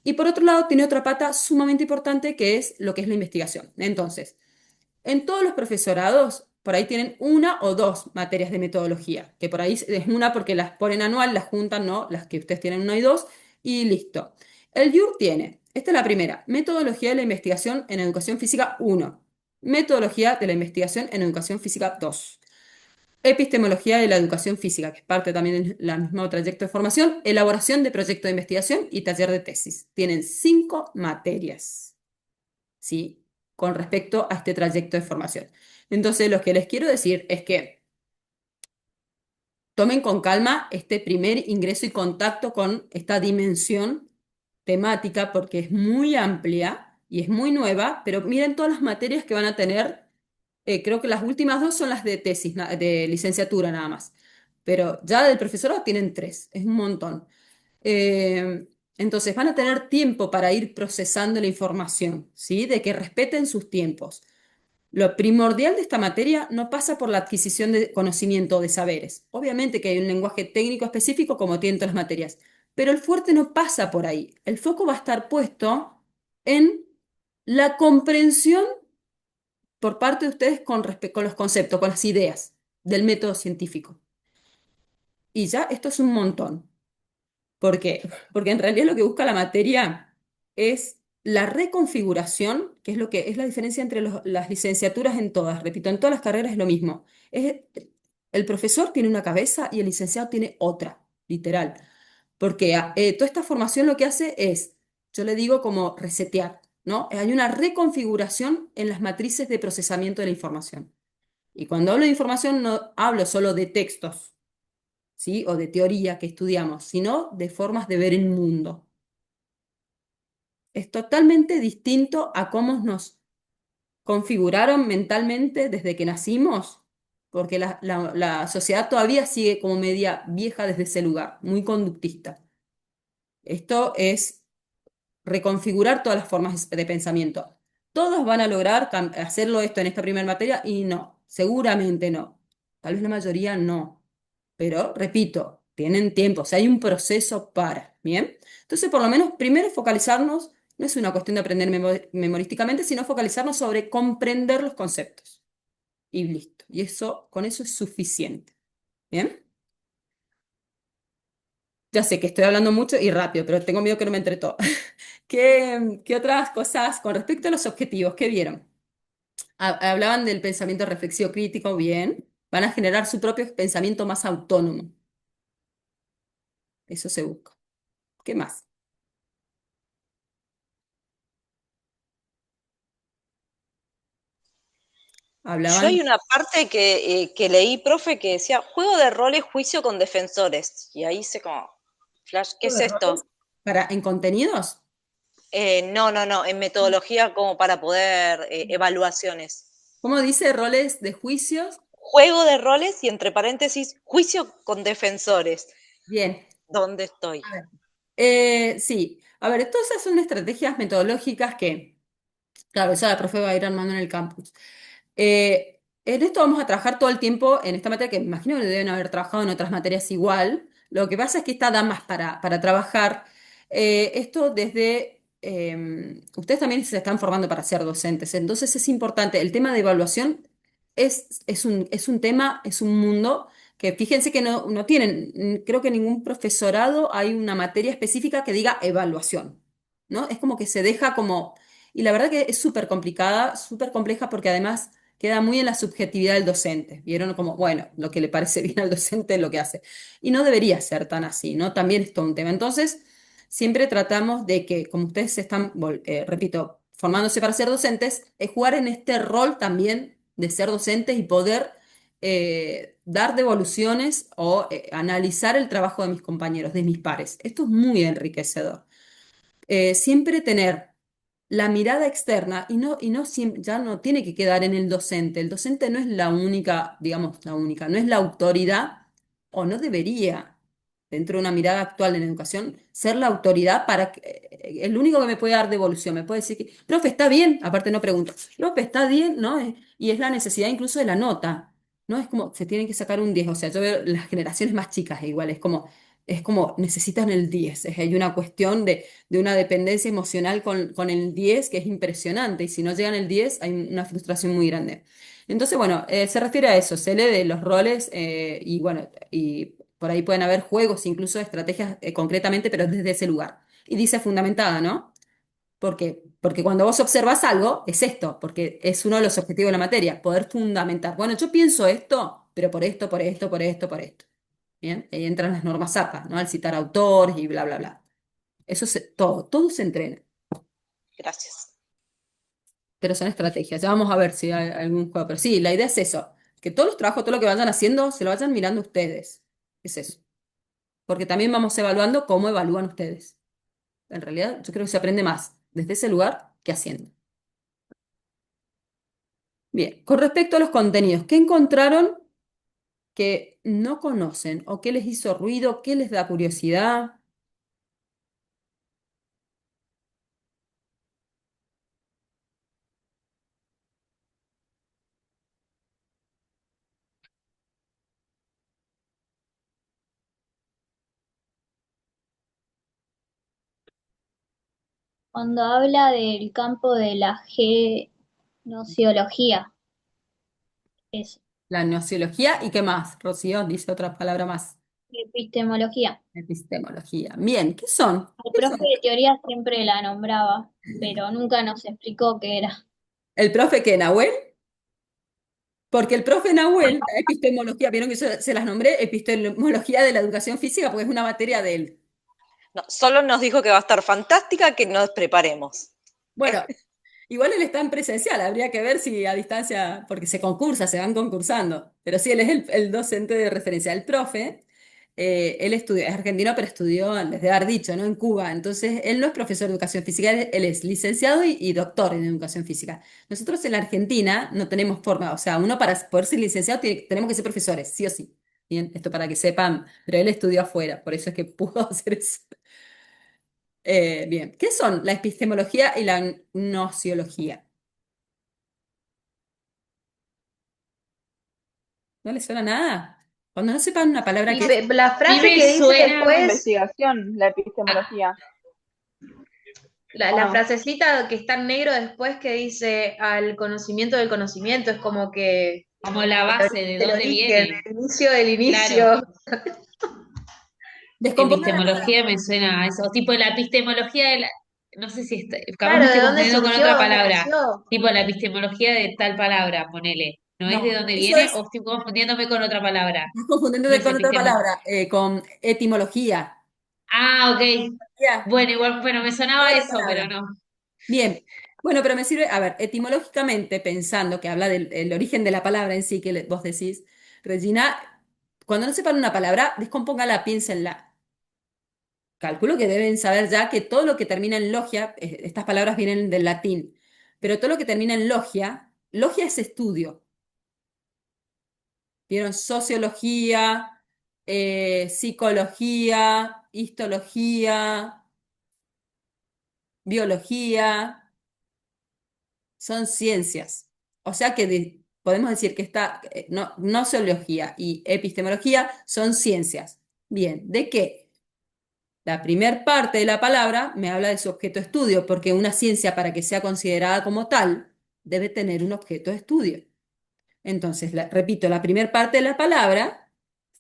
Y por otro lado, tiene otra pata sumamente importante que es lo que es la investigación. Entonces, en todos los profesorados, por ahí tienen una o dos materias de metodología, que por ahí es una porque las ponen anual, las juntan, ¿no? Las que ustedes tienen una y dos, y listo. El IUR tiene, esta es la primera, metodología de la investigación en educación física 1, metodología de la investigación en educación física 2. Epistemología de la educación física, que es parte también del mismo trayecto de formación, elaboración de proyecto de investigación y taller de tesis. Tienen 5 materias, ¿sí? Con respecto a este trayecto de formación. Entonces, lo que les quiero decir es que tomen con calma este primer ingreso y contacto con esta dimensión temática, porque es muy amplia y es muy nueva, pero miren todas las materias que van a tener. Creo que las últimas dos son las de tesis, de licenciatura nada más. Pero ya del profesorado tienen 3, es un montón. Entonces van a tener tiempo para ir procesando la información, ¿sí? De que respeten sus tiempos. Lo primordial de esta materia no pasa por la adquisición de conocimiento o de saberes. Obviamente que hay un lenguaje técnico específico como tienen todas las materias, pero el fuerte no pasa por ahí. El foco va a estar puesto en la comprensión por parte de ustedes con los conceptos, con las ideas del método científico. Y ya esto es un montón. ¿Por qué? Porque en realidad lo que busca la materia es la reconfiguración, que es lo que es la diferencia entre las licenciaturas en todas. Repito, en todas las carreras es lo mismo. El profesor tiene una cabeza y el licenciado tiene otra, literal. Porque toda esta formación lo que hace es, yo le digo como resetear, ¿no? Hay una reconfiguración en las matrices de procesamiento de la información. Y cuando hablo de información no hablo solo de textos, ¿sí? O de teoría que estudiamos, sino de formas de ver el mundo. Es totalmente distinto a cómo nos configuraron mentalmente desde que nacimos, porque la sociedad todavía sigue como media vieja desde ese lugar, muy conductista. Esto es reconfigurar todas las formas de pensamiento. ¿Todos van a lograr hacerlo esto en esta primera materia? Y no, seguramente no. Tal vez la mayoría no. Pero, repito, tienen tiempo, o sea, hay un proceso para, ¿bien? Entonces, por lo menos, primero focalizarnos, no es una cuestión de aprender memorísticamente, sino focalizarnos sobre comprender los conceptos. Y listo. Y eso, con eso es suficiente. ¿Bien? Ya sé que estoy hablando mucho y rápido, pero tengo miedo que no me entre todo. ¿Qué otras cosas con respecto a los objetivos? ¿Qué vieron? Hablaban del pensamiento reflexivo crítico, bien. Van a generar su propio pensamiento más autónomo. Eso se busca. ¿Qué más? Yo Hablaban, hay una parte que leí, profe, que decía juego de roles, juicio con defensores. Y ahí hice como, flash, ¿qué es de esto? roles en contenidos. No, en metodología como para poder evaluaciones. ¿Cómo dice roles de juicios? Juego de roles y entre paréntesis, juicio con defensores. Bien. ¿Dónde estoy? A ver. Sí, a ver, todas esas son estrategias metodológicas que, claro, eso la profe va a ir armando en el campus. En esto vamos a trabajar todo el tiempo en esta materia, que me imagino que deben haber trabajado en otras materias igual. Lo que pasa es que esta da más para trabajar. Esto desde... ustedes también se están formando para ser docentes, entonces es importante el tema de evaluación. es un tema, es un mundo que fíjense que no tienen, creo que en ningún profesorado hay una materia específica que diga evaluación, ¿no? Es como que se deja como, y la verdad que es súper complicada, súper compleja porque además queda muy en la subjetividad del docente. Vieron como, bueno, lo que le parece bien al docente es lo que hace. Y no debería ser tan así, ¿no? También es todo un tema. Entonces, siempre tratamos de que, como ustedes se están, repito, formándose para ser docentes, es jugar en este rol también de ser docentes y poder dar devoluciones o analizar el trabajo de mis compañeros, de mis pares. Esto es muy enriquecedor. Siempre tener la mirada externa ya no tiene que quedar en el docente. El docente no es la única, digamos, la única, no es la autoridad o no debería, dentro de una mirada actual en educación, ser la autoridad para que, el único que me puede dar devolución, me puede decir que, profe, está bien, aparte no pregunto, profe, está bien, ¿no? Y es la necesidad incluso de la nota, ¿no? Es como, se tienen que sacar un 10, o sea, yo veo las generaciones más chicas igual, es como necesitan el 10, hay una cuestión de una dependencia emocional con el 10 que es impresionante, y si no llegan el 10 hay una frustración muy grande. Entonces, bueno, se refiere a eso, se lee de los roles y bueno, y por ahí pueden haber juegos, incluso estrategias concretamente, pero desde ese lugar. Y dice fundamentada, ¿no? ¿Por qué? Porque cuando vos observas algo, es esto, porque es uno de los objetivos de la materia, poder fundamentar. Bueno, yo pienso esto, pero por esto, por esto, por esto, por esto. Bien, ahí entran las normas APA, ¿no? Al citar autores y bla, bla, bla. Todo se entrena, Gracias. pero son estrategias. Ya vamos a ver si hay algún juego. Pero sí, la idea es eso, que todos los trabajos, todo lo que vayan haciendo, se lo vayan mirando ustedes. Es eso. Porque también vamos evaluando cómo evalúan ustedes. En realidad, yo creo que se aprende más desde ese lugar que haciendo. Bien, con respecto a los contenidos, ¿qué encontraron que no conocen o qué les hizo ruido, qué les da curiosidad? Cuando habla del campo de la genociología, es La gnoseología y qué más. Rocío dice otra palabra más. epistemología. Epistemología. Bien, ¿qué son? El ¿Qué profe son? de teoría siempre la nombraba, pero nunca nos explicó qué era. ¿El profe qué, Nahuel? Porque el profe Nahuel, epistemología, vieron que yo se las nombré, epistemología de la educación física, porque es una materia de él. No, solo nos dijo que va a estar fantástica, que nos preparemos. Bueno, igual él está en presencial, habría que ver si a distancia, porque se concursa, se van concursando. Pero sí, él es el docente de referencia. El profe, él estudió, es argentino, pero estudió, les debe haber dicho, ¿no? En Cuba. Entonces, él no es profesor de educación física, él es licenciado y doctor en educación física. Nosotros en la Argentina no tenemos forma, o sea, uno para poder ser licenciado tenemos que ser profesores, sí o sí. Bien, esto para que sepan, pero él estudió afuera, por eso es que pudo hacer eso. Bien, ¿qué son la epistemología y la gnosiología? ¿No les suena nada? Cuando no sepan una palabra Y que es, la A mí frase me que dice suena. Una después, investigación, la Ah, epistemología, ¿o la no? frasecita que está en negro después que dice al conocimiento del conocimiento, es como que como la el base, origen ¿de del dónde origen, viene? el inicio del Claro, inicio. descompongan la palabra. epistemología me suena a eso. Tipo la epistemología de la. No sé si capaz me Claro, ¿de estoy dónde confundiendo con surgió? otra ¿Dónde palabra. nació? Tipo la epistemología de tal palabra, ponele. ¿No es de No, dónde eso viene es, o estoy confundiéndome con otra palabra? estás No confundiéndote es con otra epistemología. palabra, con etimología. Ah, ok. Ya, Bueno, igual, bueno, me sonaba otra eso, pero palabra. no. Bien, bueno, pero me sirve, a ver, etimológicamente, pensando que habla del el origen de la palabra en sí, que vos decís, Regina, cuando no sepan una palabra, descompóngala, piénsenla. Calculo que deben saber ya que todo lo que termina en logia, estas palabras vienen del latín, pero todo lo que termina en logia, logia es estudio. ¿Vieron? Sociología, psicología, histología, biología, son ciencias. O sea que podemos decir que no zoología y epistemología son ciencias. Bien, ¿de qué? La primer parte de la palabra me habla de su objeto de estudio, porque una ciencia para que sea considerada como tal debe tener un objeto de estudio. Entonces, repito, la primera parte de la palabra,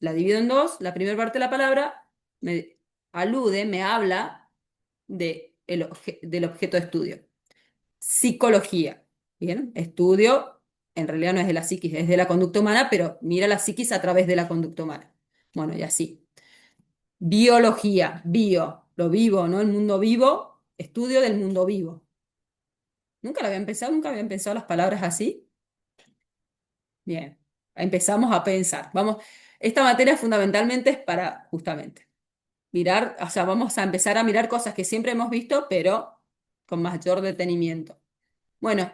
la divido en dos, la primera parte de la palabra me alude, me habla del objeto de estudio. Psicología, ¿bien? Estudio, en realidad no es de la psiquis, es de la conducta humana, pero mira la psiquis a través de la conducta humana. Bueno, y así. Biología, bio, lo vivo, ¿no? El mundo vivo, estudio del mundo vivo. Nunca habían pensado las palabras así. Bien, empezamos a pensar. Vamos, esta materia fundamentalmente es para justamente mirar, o sea, vamos a empezar a mirar cosas que siempre hemos visto, pero con mayor detenimiento. Bueno,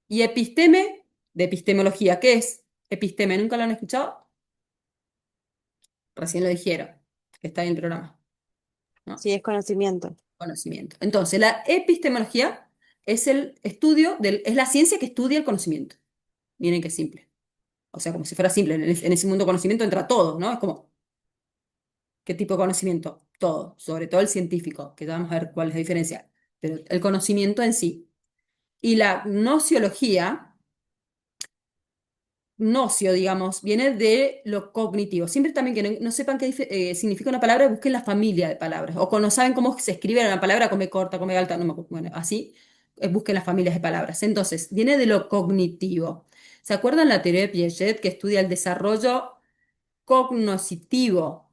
y episteme, de epistemología, ¿qué es? Episteme, ¿nunca lo han escuchado? Recién lo dijeron, que está en el programa, ¿no? Sí, es conocimiento. Conocimiento. Entonces, la epistemología es el estudio es la ciencia que estudia el conocimiento. Miren qué simple. O sea, como si fuera simple. En ese mundo conocimiento entra todo, ¿no? Es como, ¿qué tipo de conocimiento? Todo, sobre todo el científico, que ya vamos a ver cuál es la diferencia. Pero el conocimiento en sí. Y la nociología nocio, digamos, viene de lo cognitivo. Siempre también que no sepan qué significa una palabra, busquen la familia de palabras. O cuando no saben cómo se escribe una palabra, come corta, come alta, no me acuerdo. Bueno, así, busquen las familias de palabras. Entonces, viene de lo cognitivo. ¿Se acuerdan la teoría de Piaget que estudia el desarrollo cognoscitivo?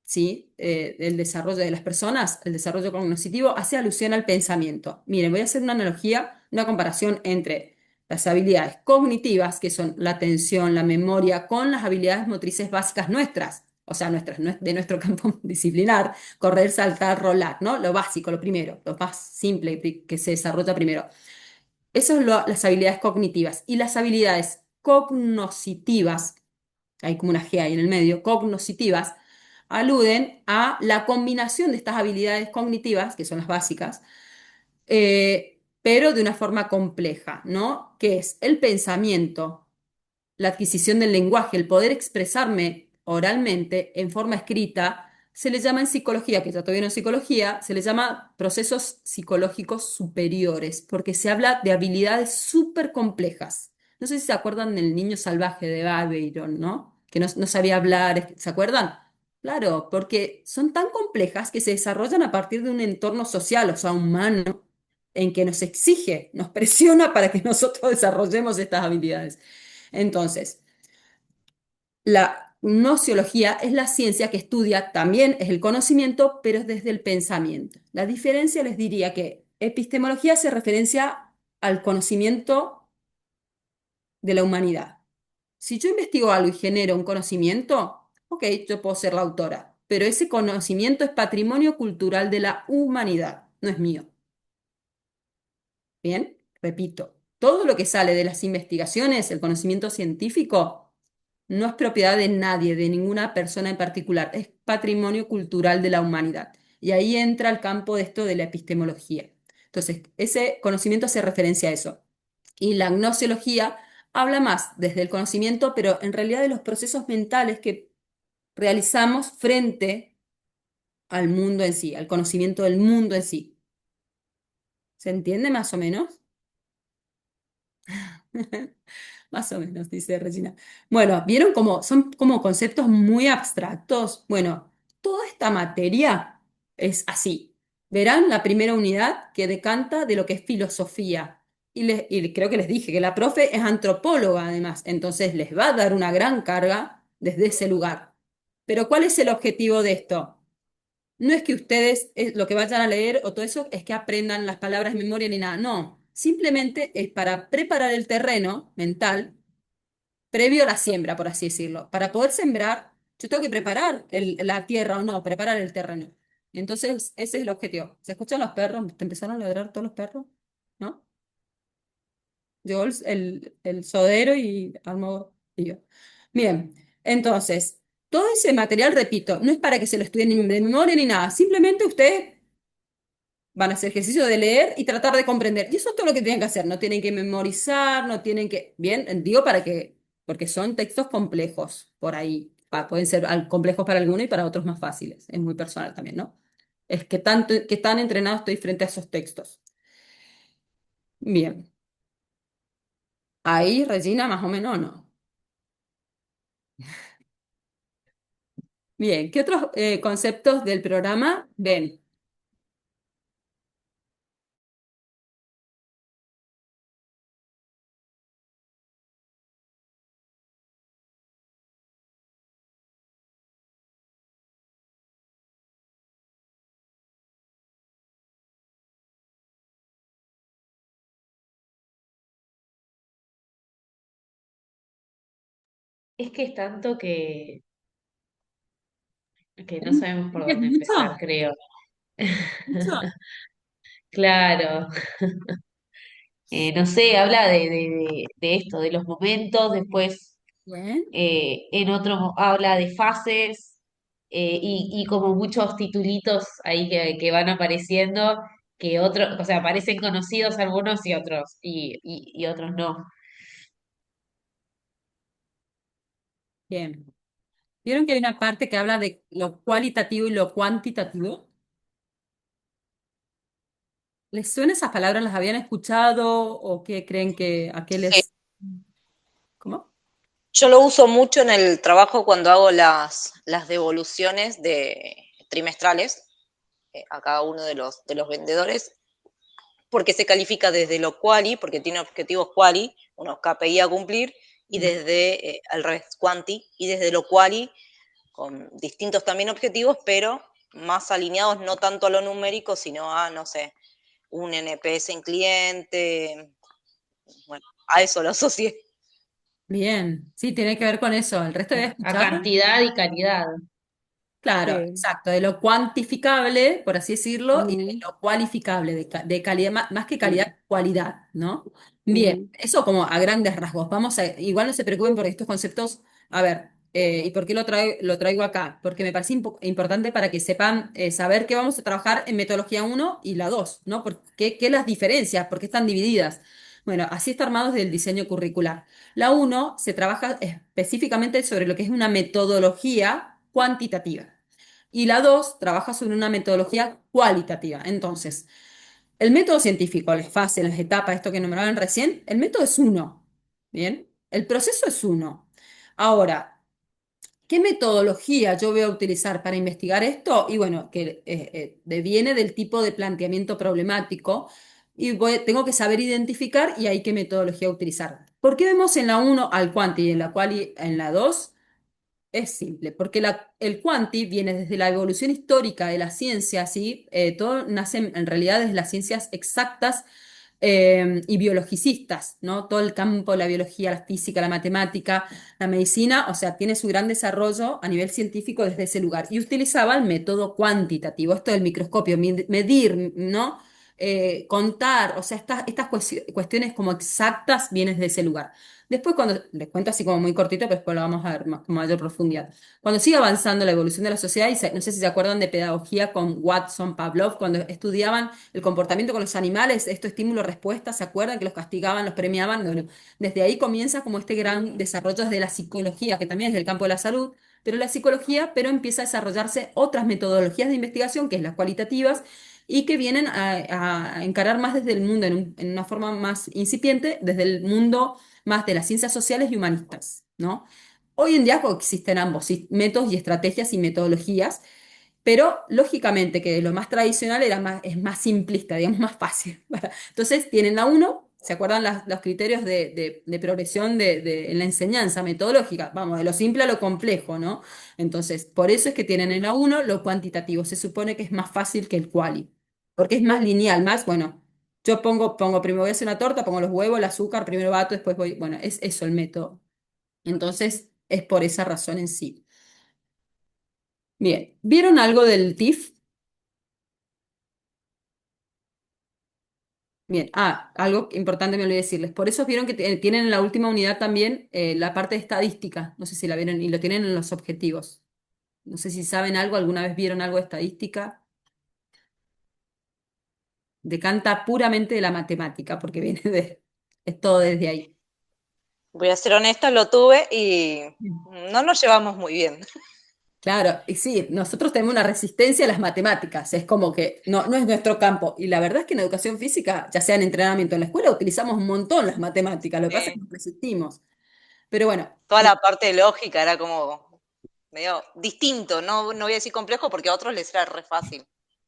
¿Sí? El desarrollo de las personas, el desarrollo cognitivo, hace alusión al pensamiento. Miren, voy a hacer una analogía, una comparación entre las habilidades cognitivas, que son la atención, la memoria, con las habilidades motrices básicas nuestras, o sea, nuestras, de nuestro campo disciplinar, correr, saltar, rolar, ¿no? Lo básico, lo primero, lo más simple que se desarrolla primero. Eso es las habilidades cognitivas. Y las habilidades cognoscitivas, hay como una G ahí en el medio, cognoscitivas, aluden a la combinación de estas habilidades cognitivas, que son las básicas, pero de una forma compleja, ¿no? Que es el pensamiento, la adquisición del lenguaje, el poder expresarme oralmente en forma escrita, se le llama en psicología, que ya todavía no en psicología, se le llama procesos psicológicos superiores, porque se habla de habilidades súper complejas. No sé si se acuerdan del niño salvaje de Byron, ¿no? Que no sabía hablar, ¿se acuerdan? Claro, porque son tan complejas que se desarrollan a partir de un entorno social, o sea, humano, en que nos exige, nos presiona para que nosotros desarrollemos estas habilidades. Entonces, la nociología es la ciencia que estudia también es el conocimiento, pero es desde el pensamiento. La diferencia les diría que epistemología hace referencia al conocimiento de la humanidad. Si yo investigo algo y genero un conocimiento, ok, yo puedo ser la autora, pero ese conocimiento es patrimonio cultural de la humanidad, no es mío. Bien, repito, todo lo que sale de las investigaciones, el conocimiento científico, no es propiedad de nadie, de ninguna persona en particular, es patrimonio cultural de la humanidad. Y ahí entra el campo de esto de la epistemología. Entonces, ese conocimiento hace referencia a eso. Y la gnosiología habla más desde el conocimiento, pero en realidad de los procesos mentales que realizamos frente al mundo en sí, al conocimiento del mundo en sí. ¿Se entiende más o menos? Más o menos, dice Regina. Bueno, ¿vieron cómo son como conceptos muy abstractos? Bueno, toda esta materia es así. Verán la primera unidad que decanta de lo que es filosofía. Y creo que les dije que la profe es antropóloga además, entonces les va a dar una gran carga desde ese lugar. Pero ¿cuál es el objetivo de esto? No es que ustedes lo que vayan a leer o todo eso es que aprendan las palabras de memoria ni nada, no. Simplemente es para preparar el terreno mental previo a la siembra, por así decirlo. Para poder sembrar, yo tengo que preparar la tierra o no, preparar el terreno. Entonces, ese es el objetivo. ¿Se escuchan los perros? ¿Te empezaron a ladrar todos los perros? ¿No? Yo el sodero y Armo y yo. Bien, entonces, todo ese material, repito, no es para que se lo estudien ni de memoria ni nada. Simplemente ustedes van a hacer ejercicio de leer y tratar de comprender. Y eso es todo lo que tienen que hacer. No tienen que memorizar, no tienen que... Bien, digo para que... Porque son textos complejos por ahí. Pueden ser complejos para algunos y para otros más fáciles. Es muy personal también, ¿no? Es que tanto, que tan entrenado estoy frente a esos textos. Bien. Ahí, Regina, más o menos no. Bien, ¿qué otros conceptos del programa ven? Es que es tanto que no sabemos por ¿Es dónde empezar, mucho? creo. ¿Mucho? Claro. No sé, habla de esto, de los momentos, después Bien, en otro habla de fases y como muchos titulitos ahí que van apareciendo, que otros, o sea, parecen conocidos algunos y otros, y otros no. bien. ¿Vieron que hay una parte que habla de lo cualitativo y lo cuantitativo? ¿Les suenan esas palabras? ¿Las habían escuchado o qué creen que a qué Sí. les... ¿Cómo? Yo lo uso mucho en el trabajo cuando hago las devoluciones trimestrales a cada uno de los vendedores, porque se califica desde lo quali, porque tiene objetivos quali, unos KPI a cumplir, y Mm, desde, al revés, quanti, y desde lo quali, con distintos también objetivos, pero más alineados no tanto a lo numérico, sino a, no sé, un NPS en cliente, bueno, a eso lo asocié. bien, sí, tiene que ver con eso. ¿El resto había A escuchado? cantidad y calidad. Claro, Sí. exacto, de lo cuantificable, por así decirlo, y de Ujú, lo cualificable, de calidad, más que sí. calidad, cualidad, ¿no? Bien, Ujú, eso como a grandes rasgos. Igual no se preocupen por estos conceptos. A ver, ¿y por qué lo traigo acá? Porque me parece importante para que sepan saber que vamos a trabajar en metodología uno y la 2, ¿no? ¿Qué las diferencias? ¿Por qué están divididas? Bueno, así está armado desde el diseño curricular. La uno se trabaja específicamente sobre lo que es una metodología cuantitativa. Y la 2 trabaja sobre una metodología cualitativa. Entonces, el método científico, las fases, las etapas, esto que nombraban recién, el método es uno. ¿Bien? El proceso es uno. Ahora, ¿qué metodología yo voy a utilizar para investigar esto? Y bueno, que deviene del tipo de planteamiento problemático y tengo que saber identificar y ahí qué metodología utilizar. ¿Por qué vemos en la uno al cuanti y en la quali en la 2? Es simple, porque el cuanti viene desde la evolución histórica de la ciencia, ¿sí? Todo nace en realidad desde las ciencias exactas y biologicistas, ¿no? Todo el campo de la biología, la física, la matemática, la medicina, o sea, tiene su gran desarrollo a nivel científico desde ese lugar. Y utilizaba el método cuantitativo, esto del microscopio, medir, ¿no? Contar, o sea, estas cuestiones como exactas vienen de ese lugar. Después, cuando les cuento así como muy cortito, pero después lo vamos a ver más, con mayor profundidad. Cuando sigue avanzando la evolución de la sociedad, y no sé si se acuerdan de pedagogía con Watson, Pavlov, cuando estudiaban el comportamiento con los animales, esto estímulo-respuesta, ¿se acuerdan que los castigaban, los premiaban? Bueno, desde ahí comienza como este gran desarrollo desde la psicología, que también es del campo de la salud, pero la psicología, pero empieza a desarrollarse otras metodologías de investigación, que es las cualitativas, y que vienen a encarar más desde el mundo, en una forma más incipiente, desde el mundo más de las ciencias sociales y humanistas, ¿no? Hoy en día coexisten ambos métodos y estrategias y metodologías, pero lógicamente que lo más tradicional es más simplista, digamos, más fácil. Entonces tienen la uno, ¿se acuerdan los criterios de progresión en la enseñanza metodológica? Vamos, de lo simple a lo complejo, ¿no? Entonces, por eso es que tienen en la uno lo cuantitativo, se supone que es más fácil que el quali, porque es más lineal, más, bueno, yo pongo primero voy a hacer una torta, pongo los huevos, el azúcar, primero bato, después voy, bueno, es eso el método. Entonces, es por esa razón en sí. Bien, ¿vieron algo del TIF? Bien, algo importante me olvidé decirles. Por eso vieron que tienen en la última unidad también la parte de estadística. No sé si la vieron y lo tienen en los objetivos. No sé si saben algo, alguna vez vieron algo de estadística. Decanta puramente de la matemática, porque es todo desde ahí. Voy a ser honesta, lo tuve y no nos llevamos muy bien. Claro, y sí, nosotros tenemos una resistencia a las matemáticas, es como que no es nuestro campo. Y la verdad es que en educación física, ya sea en entrenamiento en la escuela, utilizamos un montón las matemáticas, lo que pasa es que nos resistimos. Pero bueno, Toda la parte de lógica era como medio distinto, no voy a decir complejo porque a otros les era re fácil.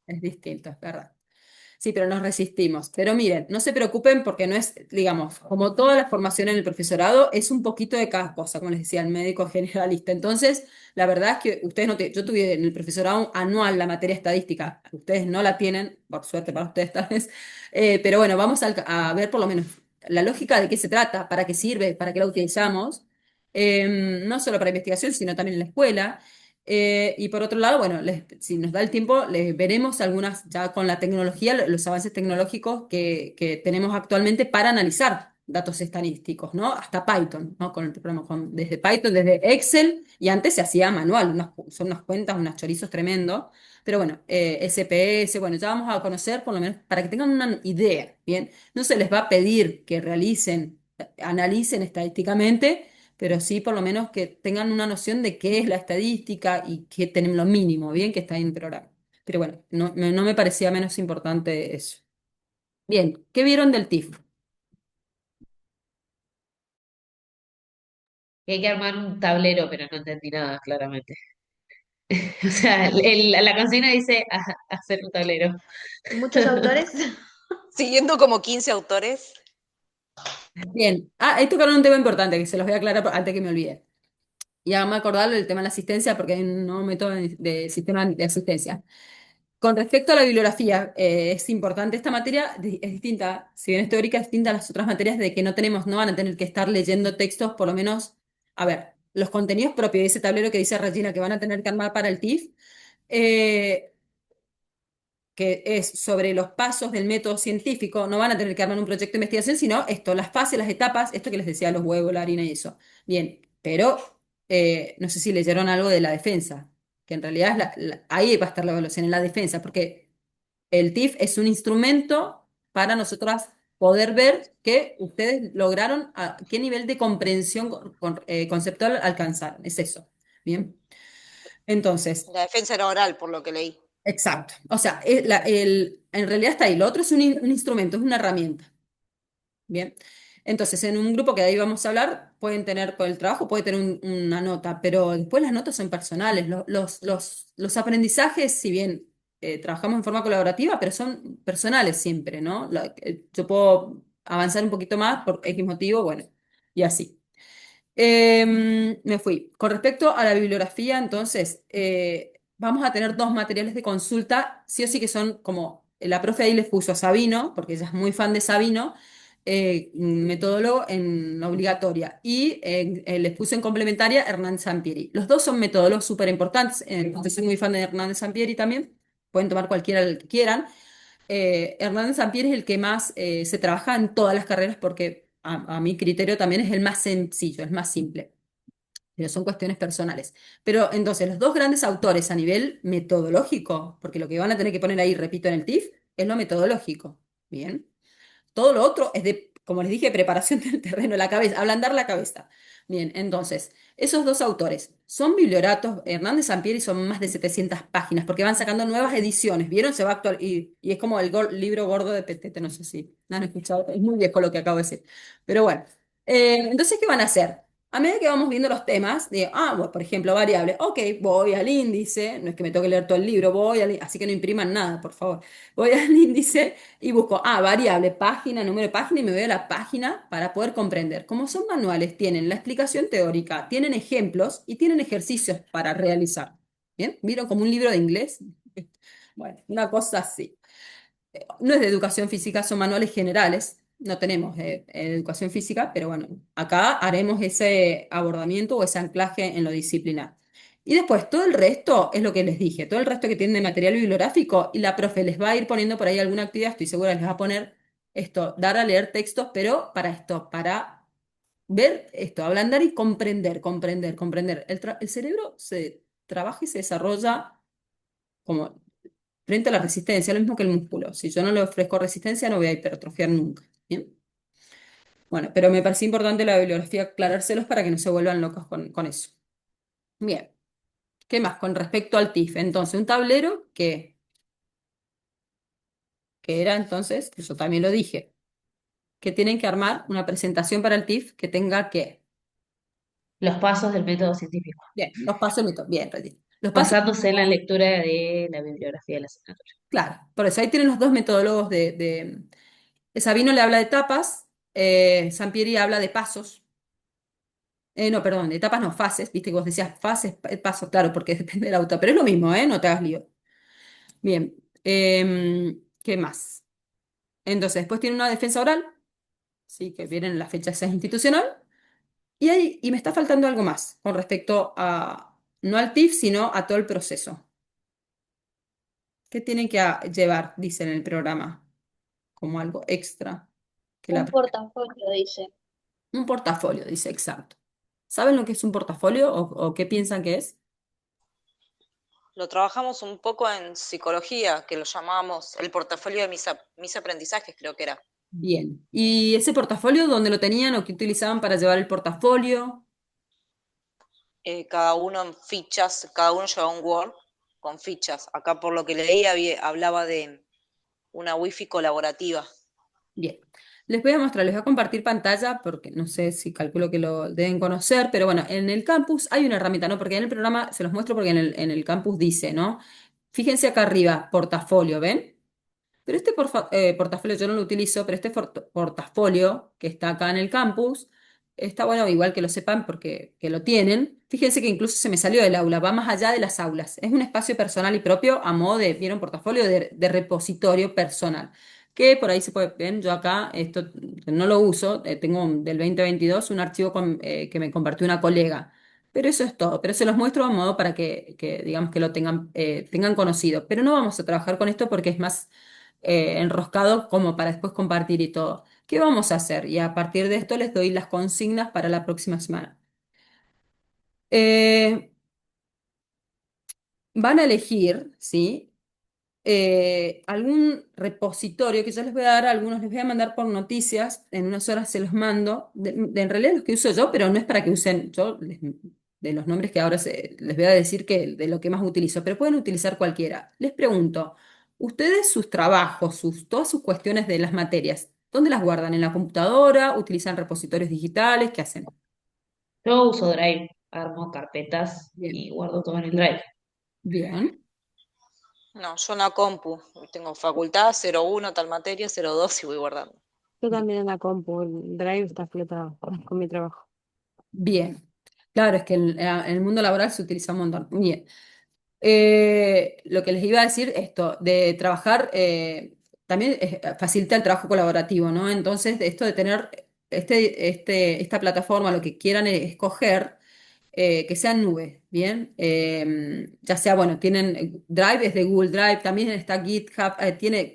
es distinto, es verdad. Sí, pero nos resistimos. Pero miren, no se preocupen porque no es, digamos, como toda la formación en el profesorado, es un poquito de cada cosa, como les decía, el médico generalista. Entonces, la verdad es que ustedes no yo tuve en el profesorado anual la materia estadística, ustedes no la tienen, por suerte para ustedes tal vez. Pero bueno, vamos a ver por lo menos la lógica de qué se trata, para qué sirve, para qué la utilizamos, no solo para investigación, sino también en la escuela. Y por otro lado, bueno, si nos da el tiempo, les veremos algunas, ya con la tecnología, los avances tecnológicos que tenemos actualmente para analizar datos estadísticos, ¿no? Hasta Python, ¿no? Con el programa, desde Python, desde Excel, y antes se hacía manual, son unas cuentas, unos chorizos tremendos. Pero bueno, SPS, bueno, ya vamos a conocer por lo menos para que tengan una idea, ¿bien? No se les va a pedir que realicen, analicen estadísticamente, pero sí por lo menos que tengan una noción de qué es la estadística y que tenemos lo mínimo, bien, que está en el programa. Pero bueno, no me parecía menos importante eso. Bien, ¿qué vieron del TIF? Que hay que armar un tablero, pero no entendí nada, claramente. O sea, la consigna dice hacer un tablero. Muchos autores. Siguiendo como 15 autores. Bien, ahí tocaron un tema importante que se los voy a aclarar antes que me olvide. Y me acordarlo del tema de la asistencia porque hay un nuevo método de sistema de asistencia. Con respecto a la bibliografía, es importante esta materia, es distinta, si bien es teórica, es distinta a las otras materias de que no van a tener que estar leyendo textos, por lo menos, a ver, los contenidos propios de ese tablero que dice Regina que van a tener que armar para el TIF, eh, que es sobre los pasos del método científico, no van a tener que armar un proyecto de investigación, sino esto, las fases, las etapas, esto que les decía, los huevos, la harina y eso. Bien, pero no sé si leyeron algo de la defensa, que en realidad ahí va a estar la evaluación en la defensa, porque el TIF es un instrumento para nosotras poder ver que ustedes lograron, qué nivel de comprensión conceptual alcanzaron. Es eso. Bien. Entonces, La defensa era oral, por lo que leí. exacto. O sea, en realidad está ahí. Lo otro es un instrumento, es una herramienta. Bien. Entonces, en un grupo que ahí vamos a hablar, pueden tener con el trabajo, puede tener una nota, pero después las notas son personales. Los aprendizajes, si bien trabajamos en forma colaborativa, pero son personales siempre, ¿no? Yo puedo avanzar un poquito más por X motivo, bueno, y así. Me fui. Con respecto a la bibliografía, entonces, vamos a tener dos materiales de consulta, sí o sí que son como, la profe ahí les puso a Sabino, porque ella es muy fan de Sabino, metodólogo en obligatoria, y les puse en complementaria Hernández Sampieri. Los dos son metodólogos súper importantes, entonces soy muy fan de Hernández Sampieri también, pueden tomar cualquiera el que quieran. Hernández Sampieri es el que más se trabaja en todas las carreras porque a mi criterio también es el más sencillo, es más simple, pero son cuestiones personales. Pero entonces, los dos grandes autores a nivel metodológico, porque lo que van a tener que poner ahí, repito, en el TIF, es lo metodológico. Bien. Todo lo otro es de, como les dije, preparación del terreno, la cabeza, ablandar la cabeza. Bien, entonces, esos dos autores son biblioratos, Hernández Sampieri son más de 700 páginas, porque van sacando nuevas ediciones, ¿vieron? Se va a actual, y es como el libro gordo de Petete, no sé si no han escuchado, es muy viejo lo que acabo de decir. Pero bueno, entonces, ¿qué van a hacer? A medida que vamos viendo los temas, de, bueno, por ejemplo, variable, ok, voy al índice, no es que me toque leer todo el libro, así que no impriman nada, por favor. Voy al índice y busco, variable, página, número de página y me voy a la página para poder comprender. Como son manuales, tienen la explicación teórica, tienen ejemplos y tienen ejercicios para realizar. ¿Bien? ¿Vieron como un libro de inglés? Bueno, una cosa así. No es de educación física, son manuales generales. No tenemos educación física, pero bueno, acá haremos ese abordamiento o ese anclaje en lo disciplinar. Y después, todo el resto es lo que les dije, todo el resto que tiene de material bibliográfico, y la profe les va a ir poniendo por ahí alguna actividad, estoy segura les va a poner esto, dar a leer textos, pero para esto, para ver esto, ablandar y comprender. El cerebro se trabaja y se desarrolla como frente a la resistencia, lo mismo que el músculo. Si yo no le ofrezco resistencia, no voy a hipertrofiar nunca. ¿Bien? Bueno, pero me pareció importante la bibliografía aclarárselos para que no se vuelvan locos con eso. Bien. ¿Qué más? Con respecto al TIF. Entonces, un tablero que era entonces, que yo también lo dije, que tienen que armar una presentación para el TIF que tenga que, Los pasos del método científico, bien, los pasos, bien, Reti. Los pasos, basándose en la lectura de la bibliografía de la asignatura. claro, por eso ahí tienen los dos metodólogos Sabino le habla de etapas, Sampieri habla de pasos. No, perdón, de etapas no, fases, viste que vos decías fases, pasos, claro, porque depende del autor, pero es lo mismo, ¿eh? No te hagas lío. Bien, ¿qué más? Entonces, después tiene una defensa oral, sí, que viene en la fecha esa institucional, y me está faltando algo más con respecto a, no al TIF, sino a todo el proceso. ¿Qué tienen que llevar, dice en el programa, como algo extra? Que Un la, portafolio, dice. un portafolio, dice, exacto. ¿Saben lo que es un portafolio o qué piensan que es? Lo trabajamos un poco en psicología, que lo llamábamos el portafolio de mis aprendizajes, creo que era. Bien. ¿Y ese portafolio dónde lo tenían o qué utilizaban para llevar el portafolio? Cada uno en fichas, cada uno llevaba un Word con fichas. Acá por lo que leí hablaba de una wifi colaborativa. Bien. Les voy a mostrar, les voy a compartir pantalla porque no sé si calculo que lo deben conocer, pero bueno, en el campus hay una herramienta, ¿no? Porque en el programa se los muestro porque en el campus dice, ¿no? Fíjense acá arriba, portafolio, ¿ven? Pero este portafolio yo no lo utilizo, pero este portafolio que está acá en el campus, está bueno, igual que lo sepan porque que lo tienen. Fíjense que incluso se me salió del aula, va más allá de las aulas. Es un espacio personal y propio a modo de, ¿vieron? Portafolio de repositorio personal. Que por ahí se puede, ven, yo acá esto no lo uso, tengo del 2022 un archivo que me compartió una colega. Pero eso es todo, pero se los muestro a modo para que digamos que lo tengan conocido. Pero no vamos a trabajar con esto porque es más enroscado como para después compartir y todo. ¿Qué vamos a hacer? Y a partir de esto les doy las consignas para la próxima semana. Eh, Van a elegir, ¿sí? Algún repositorio que yo les voy a dar, algunos les voy a mandar por noticias, en unas horas se los mando, en realidad los que uso yo, pero no es para que usen, de los nombres que ahora les voy a decir que de lo que más utilizo, pero pueden utilizar cualquiera. Les pregunto, ustedes sus trabajos, todas sus cuestiones de las materias, ¿dónde las guardan? ¿En la computadora? ¿Utilizan repositorios digitales? ¿Qué hacen? Yo uso Drive, armo carpetas Bien, y guardo todo en el Drive. bien. No, yo en la compu, tengo facultad 01, tal materia, 02 y voy guardando. Yo también en la compu, el Drive está explotado con mi trabajo. Bien. Claro, es que en el mundo laboral se utiliza un montón. Bien. Lo que les iba a decir, esto, de trabajar, también facilita el trabajo colaborativo, ¿no? Entonces, esto de tener esta plataforma, lo que quieran escoger, que sea en nube, ¿bien? Ya sea, bueno, tienen Drive, es de Google Drive, también está GitHub,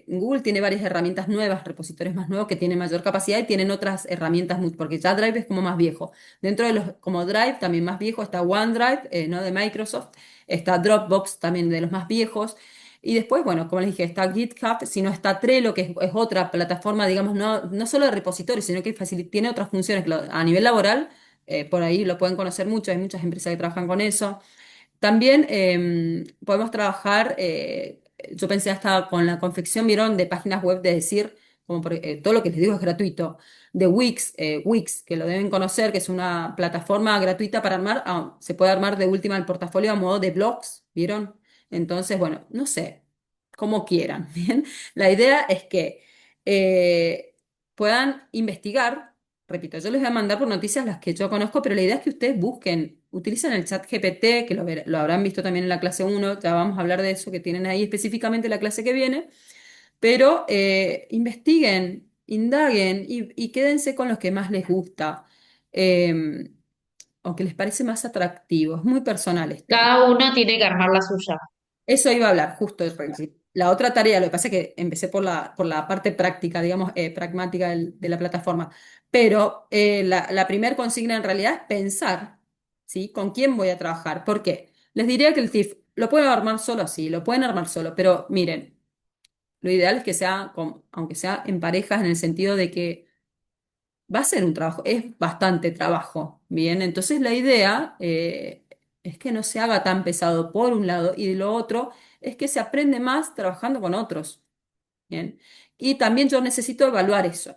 Google tiene varias herramientas nuevas, repositorios más nuevos que tienen mayor capacidad y tienen otras herramientas, porque ya Drive es como más viejo. Dentro de los, como Drive, también más viejo, está OneDrive, ¿no? De Microsoft, está Dropbox, también de los más viejos. Y después, bueno, como les dije, está GitHub, sino está Trello, que es otra plataforma, digamos, no solo de repositorios, sino que tiene otras funciones a nivel laboral por ahí lo pueden conocer mucho, hay muchas empresas que trabajan con eso. También podemos trabajar, yo pensé hasta con la confección, vieron, de páginas web, de decir, como todo lo que les digo es gratuito, de Wix, que lo deben conocer, que es una plataforma gratuita para armar, se puede armar de última el portafolio a modo de blogs, ¿vieron? Entonces, bueno, no sé, como quieran, ¿bien? La idea es que puedan investigar. Repito, yo les voy a mandar por noticias las que yo conozco, pero la idea es que ustedes busquen, utilicen el chat GPT, que lo habrán visto también en la clase 1. Ya vamos a hablar de eso que tienen ahí específicamente la clase que viene, pero investiguen, indaguen y quédense con los que más les gusta eh, o que les parece más atractivo. Es muy personal esto. Cada uno tiene que armar la suya. Eso iba a hablar, justo. La otra tarea, lo que pasa es que empecé por la parte práctica, digamos, pragmática de la plataforma, pero la primer consigna en realidad es pensar, ¿sí? ¿Con quién voy a trabajar? ¿Por qué? Les diría que el TIF lo pueden armar solo, sí, lo pueden armar solo, pero miren, lo ideal es que sea, aunque sea en parejas, en el sentido de que va a ser un trabajo, es bastante trabajo, ¿bien? Entonces la idea es que no se haga tan pesado por un lado y de lo otro es que se aprende más trabajando con otros. Bien. Y también yo necesito evaluar eso,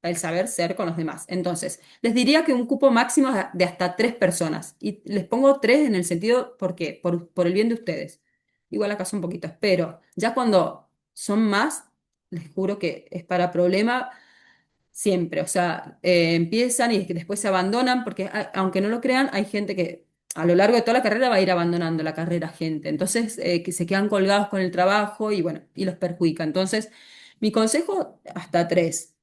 el saber ser con los demás. Entonces, les diría que un cupo máximo de hasta 3 personas. Y les pongo 3 en el sentido, ¿por qué? Por el bien de ustedes. Igual acá son poquitos, pero ya cuando son más, les juro que es para problema siempre. O sea, empiezan y después se abandonan, porque aunque no lo crean, hay gente que a lo largo de toda la carrera va a ir abandonando la carrera gente. Entonces, que se quedan colgados con el trabajo y bueno, y los perjudica. Entonces, mi consejo, hasta 3.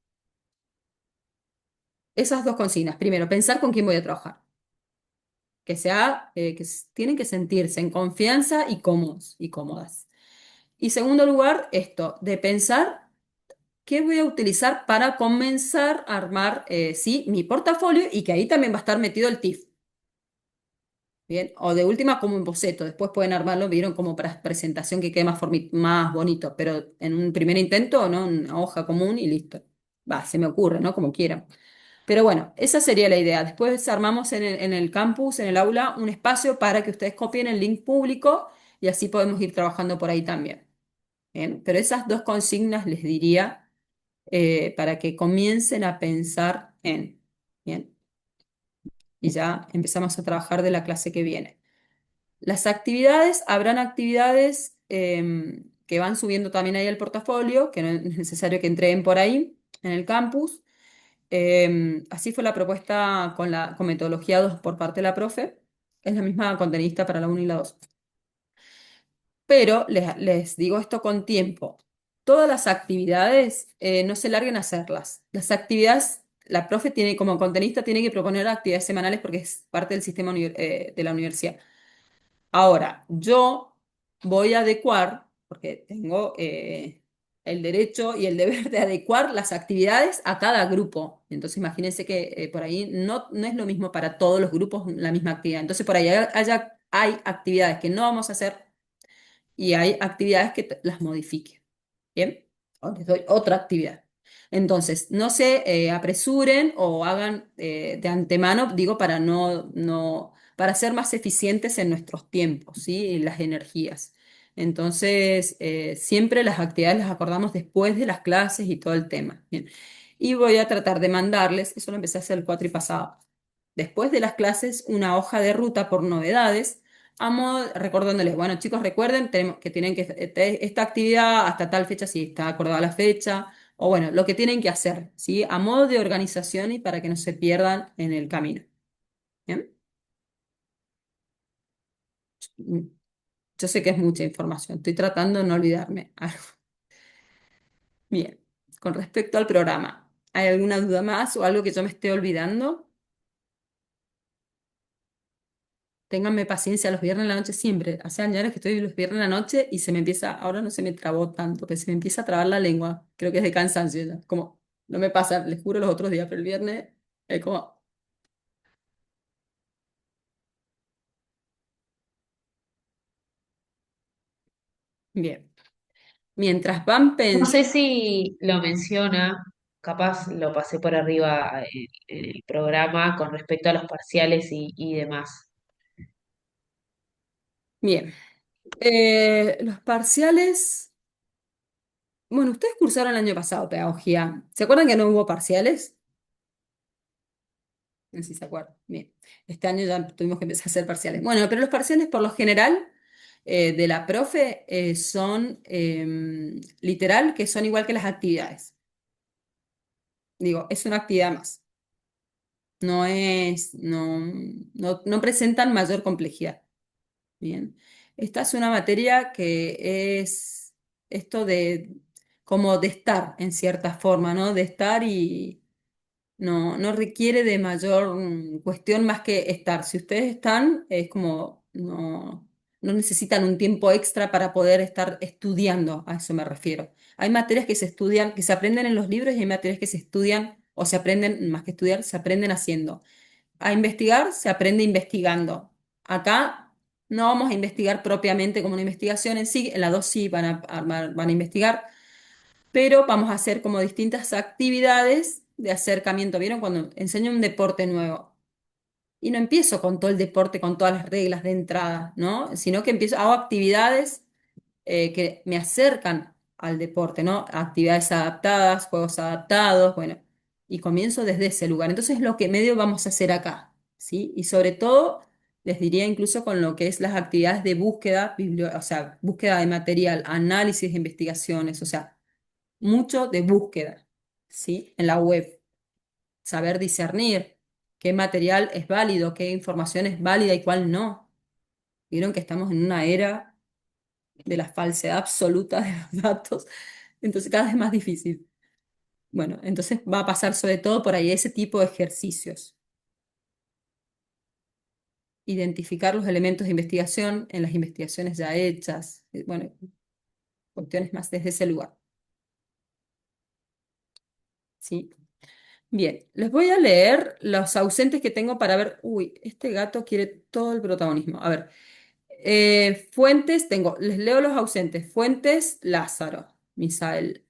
Esas dos consignas. Primero, pensar con quién voy a trabajar. Que sea, tienen que sentirse en confianza y cómodos y cómodas. Y segundo lugar, esto, de pensar qué voy a utilizar para comenzar a armar, sí, mi portafolio y que ahí también va a estar metido el TIF. Bien, o de última como un boceto, después pueden armarlo, vieron como para presentación que quede más bonito, pero en un primer intento, ¿no? Una hoja común y listo. Va, se me ocurre, ¿no? Como quieran. Pero bueno, esa sería la idea. Después armamos en el campus, en el aula, un espacio para que ustedes copien el link público y así podemos ir trabajando por ahí también. Bien, pero esas dos consignas les diría para que comiencen a pensar en. Bien, y ya empezamos a trabajar de la clase que viene. Las actividades, habrán actividades que van subiendo también ahí al portafolio, que no es necesario que entreguen por ahí en el campus. Así fue la propuesta con metodología 2 por parte de la profe. Es la misma contenista para la 1 y la 2. Pero les digo esto con tiempo. Todas las actividades no se larguen a hacerlas. Las actividades, la profe tiene como contenista tiene que proponer actividades semanales porque es parte del sistema de la universidad. Ahora, yo voy a adecuar, porque tengo el derecho y el deber de adecuar las actividades a cada grupo. Entonces, imagínense que por ahí no es lo mismo para todos los grupos la misma actividad. Entonces, por ahí hay actividades que no vamos a hacer y hay actividades que las modifique. ¿Bien? O les doy otra actividad. Entonces, no se apresuren o hagan de antemano, digo, para ser más eficientes en nuestros tiempos, ¿sí? Y las energías. Entonces, siempre las actividades las acordamos después de las clases y todo el tema. Bien. Y voy a tratar de mandarles, eso lo empecé a hacer el pasado, después de las clases, una hoja de ruta por novedades recordándoles, bueno, chicos, recuerden que tienen que, esta actividad hasta tal fecha, si está acordada la fecha, o bueno, lo que tienen que hacer, ¿sí? A modo de organización y para que no se pierdan en el camino. ¿Bien? Mm, Yo sé que es mucha información, estoy tratando de no olvidarme algo. Bien, con respecto al programa, ¿hay alguna duda más o algo que yo me esté olvidando? Ténganme paciencia los viernes en la noche siempre. Hace años que estoy los viernes en la noche y se me empieza, ahora no se me trabó tanto, pero se me empieza a trabar la lengua. Creo que es de cansancio ya. Como, no me pasa, les juro los otros días, pero el viernes es como, bien. Mientras van No pensando, sé si lo menciona, capaz lo pasé por arriba en el programa con respecto a los parciales y demás. bien. Los parciales, bueno, ustedes cursaron el año pasado pedagogía. ¿Se acuerdan que no hubo parciales? No sé si se acuerdan. Bien. Este año ya tuvimos que empezar a hacer parciales. Bueno, pero los parciales por lo general de la profe son literal que son igual que las actividades. Digo, es una actividad más. No presentan mayor complejidad. Bien. Esta es una materia que es esto de como de estar en cierta forma, ¿no? De estar y no requiere de mayor cuestión más que estar. Si ustedes están, es como no necesitan un tiempo extra para poder estar estudiando, a eso me refiero. Hay materias que se estudian, que se aprenden en los libros y hay materias que se estudian o se aprenden, más que estudiar, se aprenden haciendo. A investigar se aprende investigando. Acá no vamos a investigar propiamente como una investigación en sí, en la 2 sí van a investigar, pero vamos a hacer como distintas actividades de acercamiento. ¿Vieron cuando enseño un deporte nuevo? y no empiezo con todo el deporte, con todas las reglas de entrada, ¿no? Sino que hago actividades que me acercan al deporte, ¿no? Actividades adaptadas, juegos adaptados, bueno, y comienzo desde ese lugar. Entonces, lo que medio vamos a hacer acá, ¿sí? Y sobre todo, les diría incluso con lo que es las actividades de búsqueda, o sea, búsqueda de material, análisis de investigaciones, o sea, mucho de búsqueda, ¿sí? En la web, saber discernir qué material es válido, qué información es válida y cuál no. Vieron que estamos en una era de la falsedad absoluta de los datos, entonces cada vez es más difícil. Bueno, entonces va a pasar sobre todo por ahí ese tipo de ejercicios. Identificar los elementos de investigación en las investigaciones ya hechas, bueno, cuestiones más desde ese lugar. ¿Sí? Bien, les voy a leer los ausentes que tengo para ver. Uy, este gato quiere todo el protagonismo. A ver, fuentes, les leo los ausentes. Fuentes, Lázaro, Misael.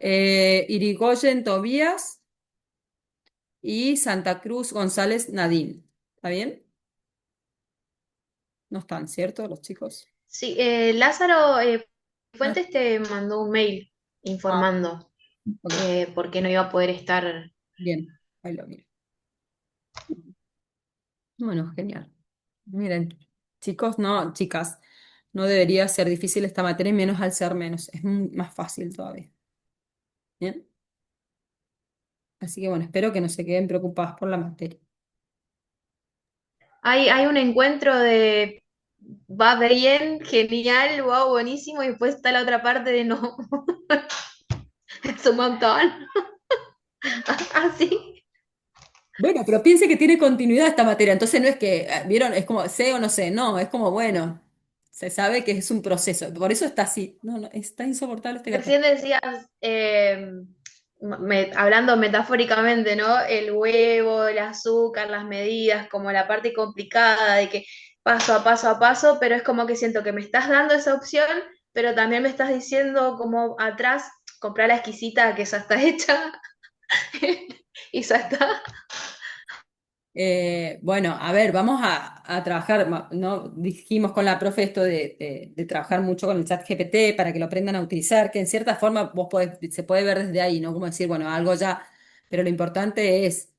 Irigoyen, Tobías y Santa Cruz, González, Nadine. ¿Está bien? No están, ¿cierto, los chicos? Sí, Lázaro Ah, Fuentes te mandó un mail ah, informando ok, por qué no iba a poder estar. bien, ahí lo miro. Bueno, genial. Miren, chicos, no, chicas, no debería ser difícil esta materia, y menos al ser menos, es más fácil todavía. Bien, así que bueno, espero que no se queden preocupadas por la materia. Hay un encuentro de va bien, genial, wow, buenísimo, y después está la otra parte de no, es un montón. Así. Bueno, pero piense que tiene continuidad esta materia, entonces no es que, ¿vieron? Es como sé o no sé, no, es como, bueno, se sabe que es un proceso, por eso está así. No, no, está insoportable este gato. Recién decías, hablando metafóricamente, ¿no? El huevo, el azúcar, las medidas, como la parte complicada de que paso a paso a paso, pero es como que siento que me estás dando esa opción, pero también me estás diciendo como atrás, comprar la exquisita que ya está hecha y ya está. Bueno, a ver, vamos a trabajar, ¿no? Dijimos con la profe esto de trabajar mucho con el chat GPT para que lo aprendan a utilizar, que en cierta forma se puede ver desde ahí, ¿no? Como decir, bueno, algo ya, pero lo importante es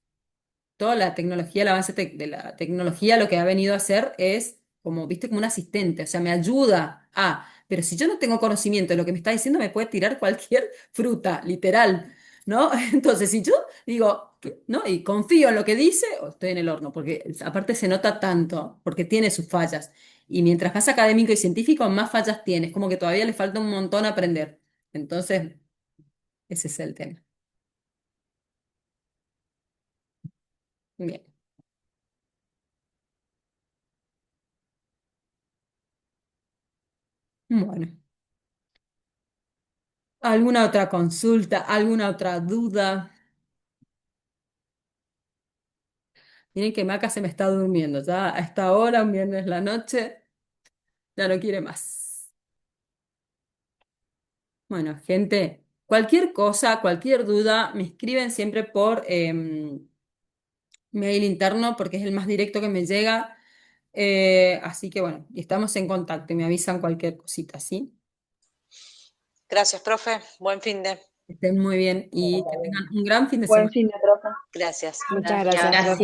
toda la tecnología, el avance de la tecnología, lo que ha venido a hacer es como, viste, como un asistente, o sea, me ayuda pero si yo no tengo conocimiento de lo que me está diciendo, me puede tirar cualquier fruta, literal, ¿no? Entonces, si yo digo, ¿no? Y confío en lo que dice, o estoy en el horno, porque aparte se nota tanto, porque tiene sus fallas. Y mientras más académico y científico, más fallas tiene. Es como que todavía le falta un montón aprender. Entonces, ese es el tema. Bien. Bueno. ¿Alguna otra consulta? ¿Alguna otra duda? Miren que Maca se me está durmiendo ya a esta hora, un viernes la noche, ya no quiere más. Bueno, gente, cualquier cosa, cualquier duda, me escriben siempre por mail interno porque es el más directo que me llega. Así que bueno, y estamos en contacto y me avisan cualquier cosita, ¿sí? Gracias, profe. Buen fin de. Estén muy bien y que tengan un gran fin de Buen semana. fin de profe. Gracias. Muchas Gracias. gracias, profe. Gracias.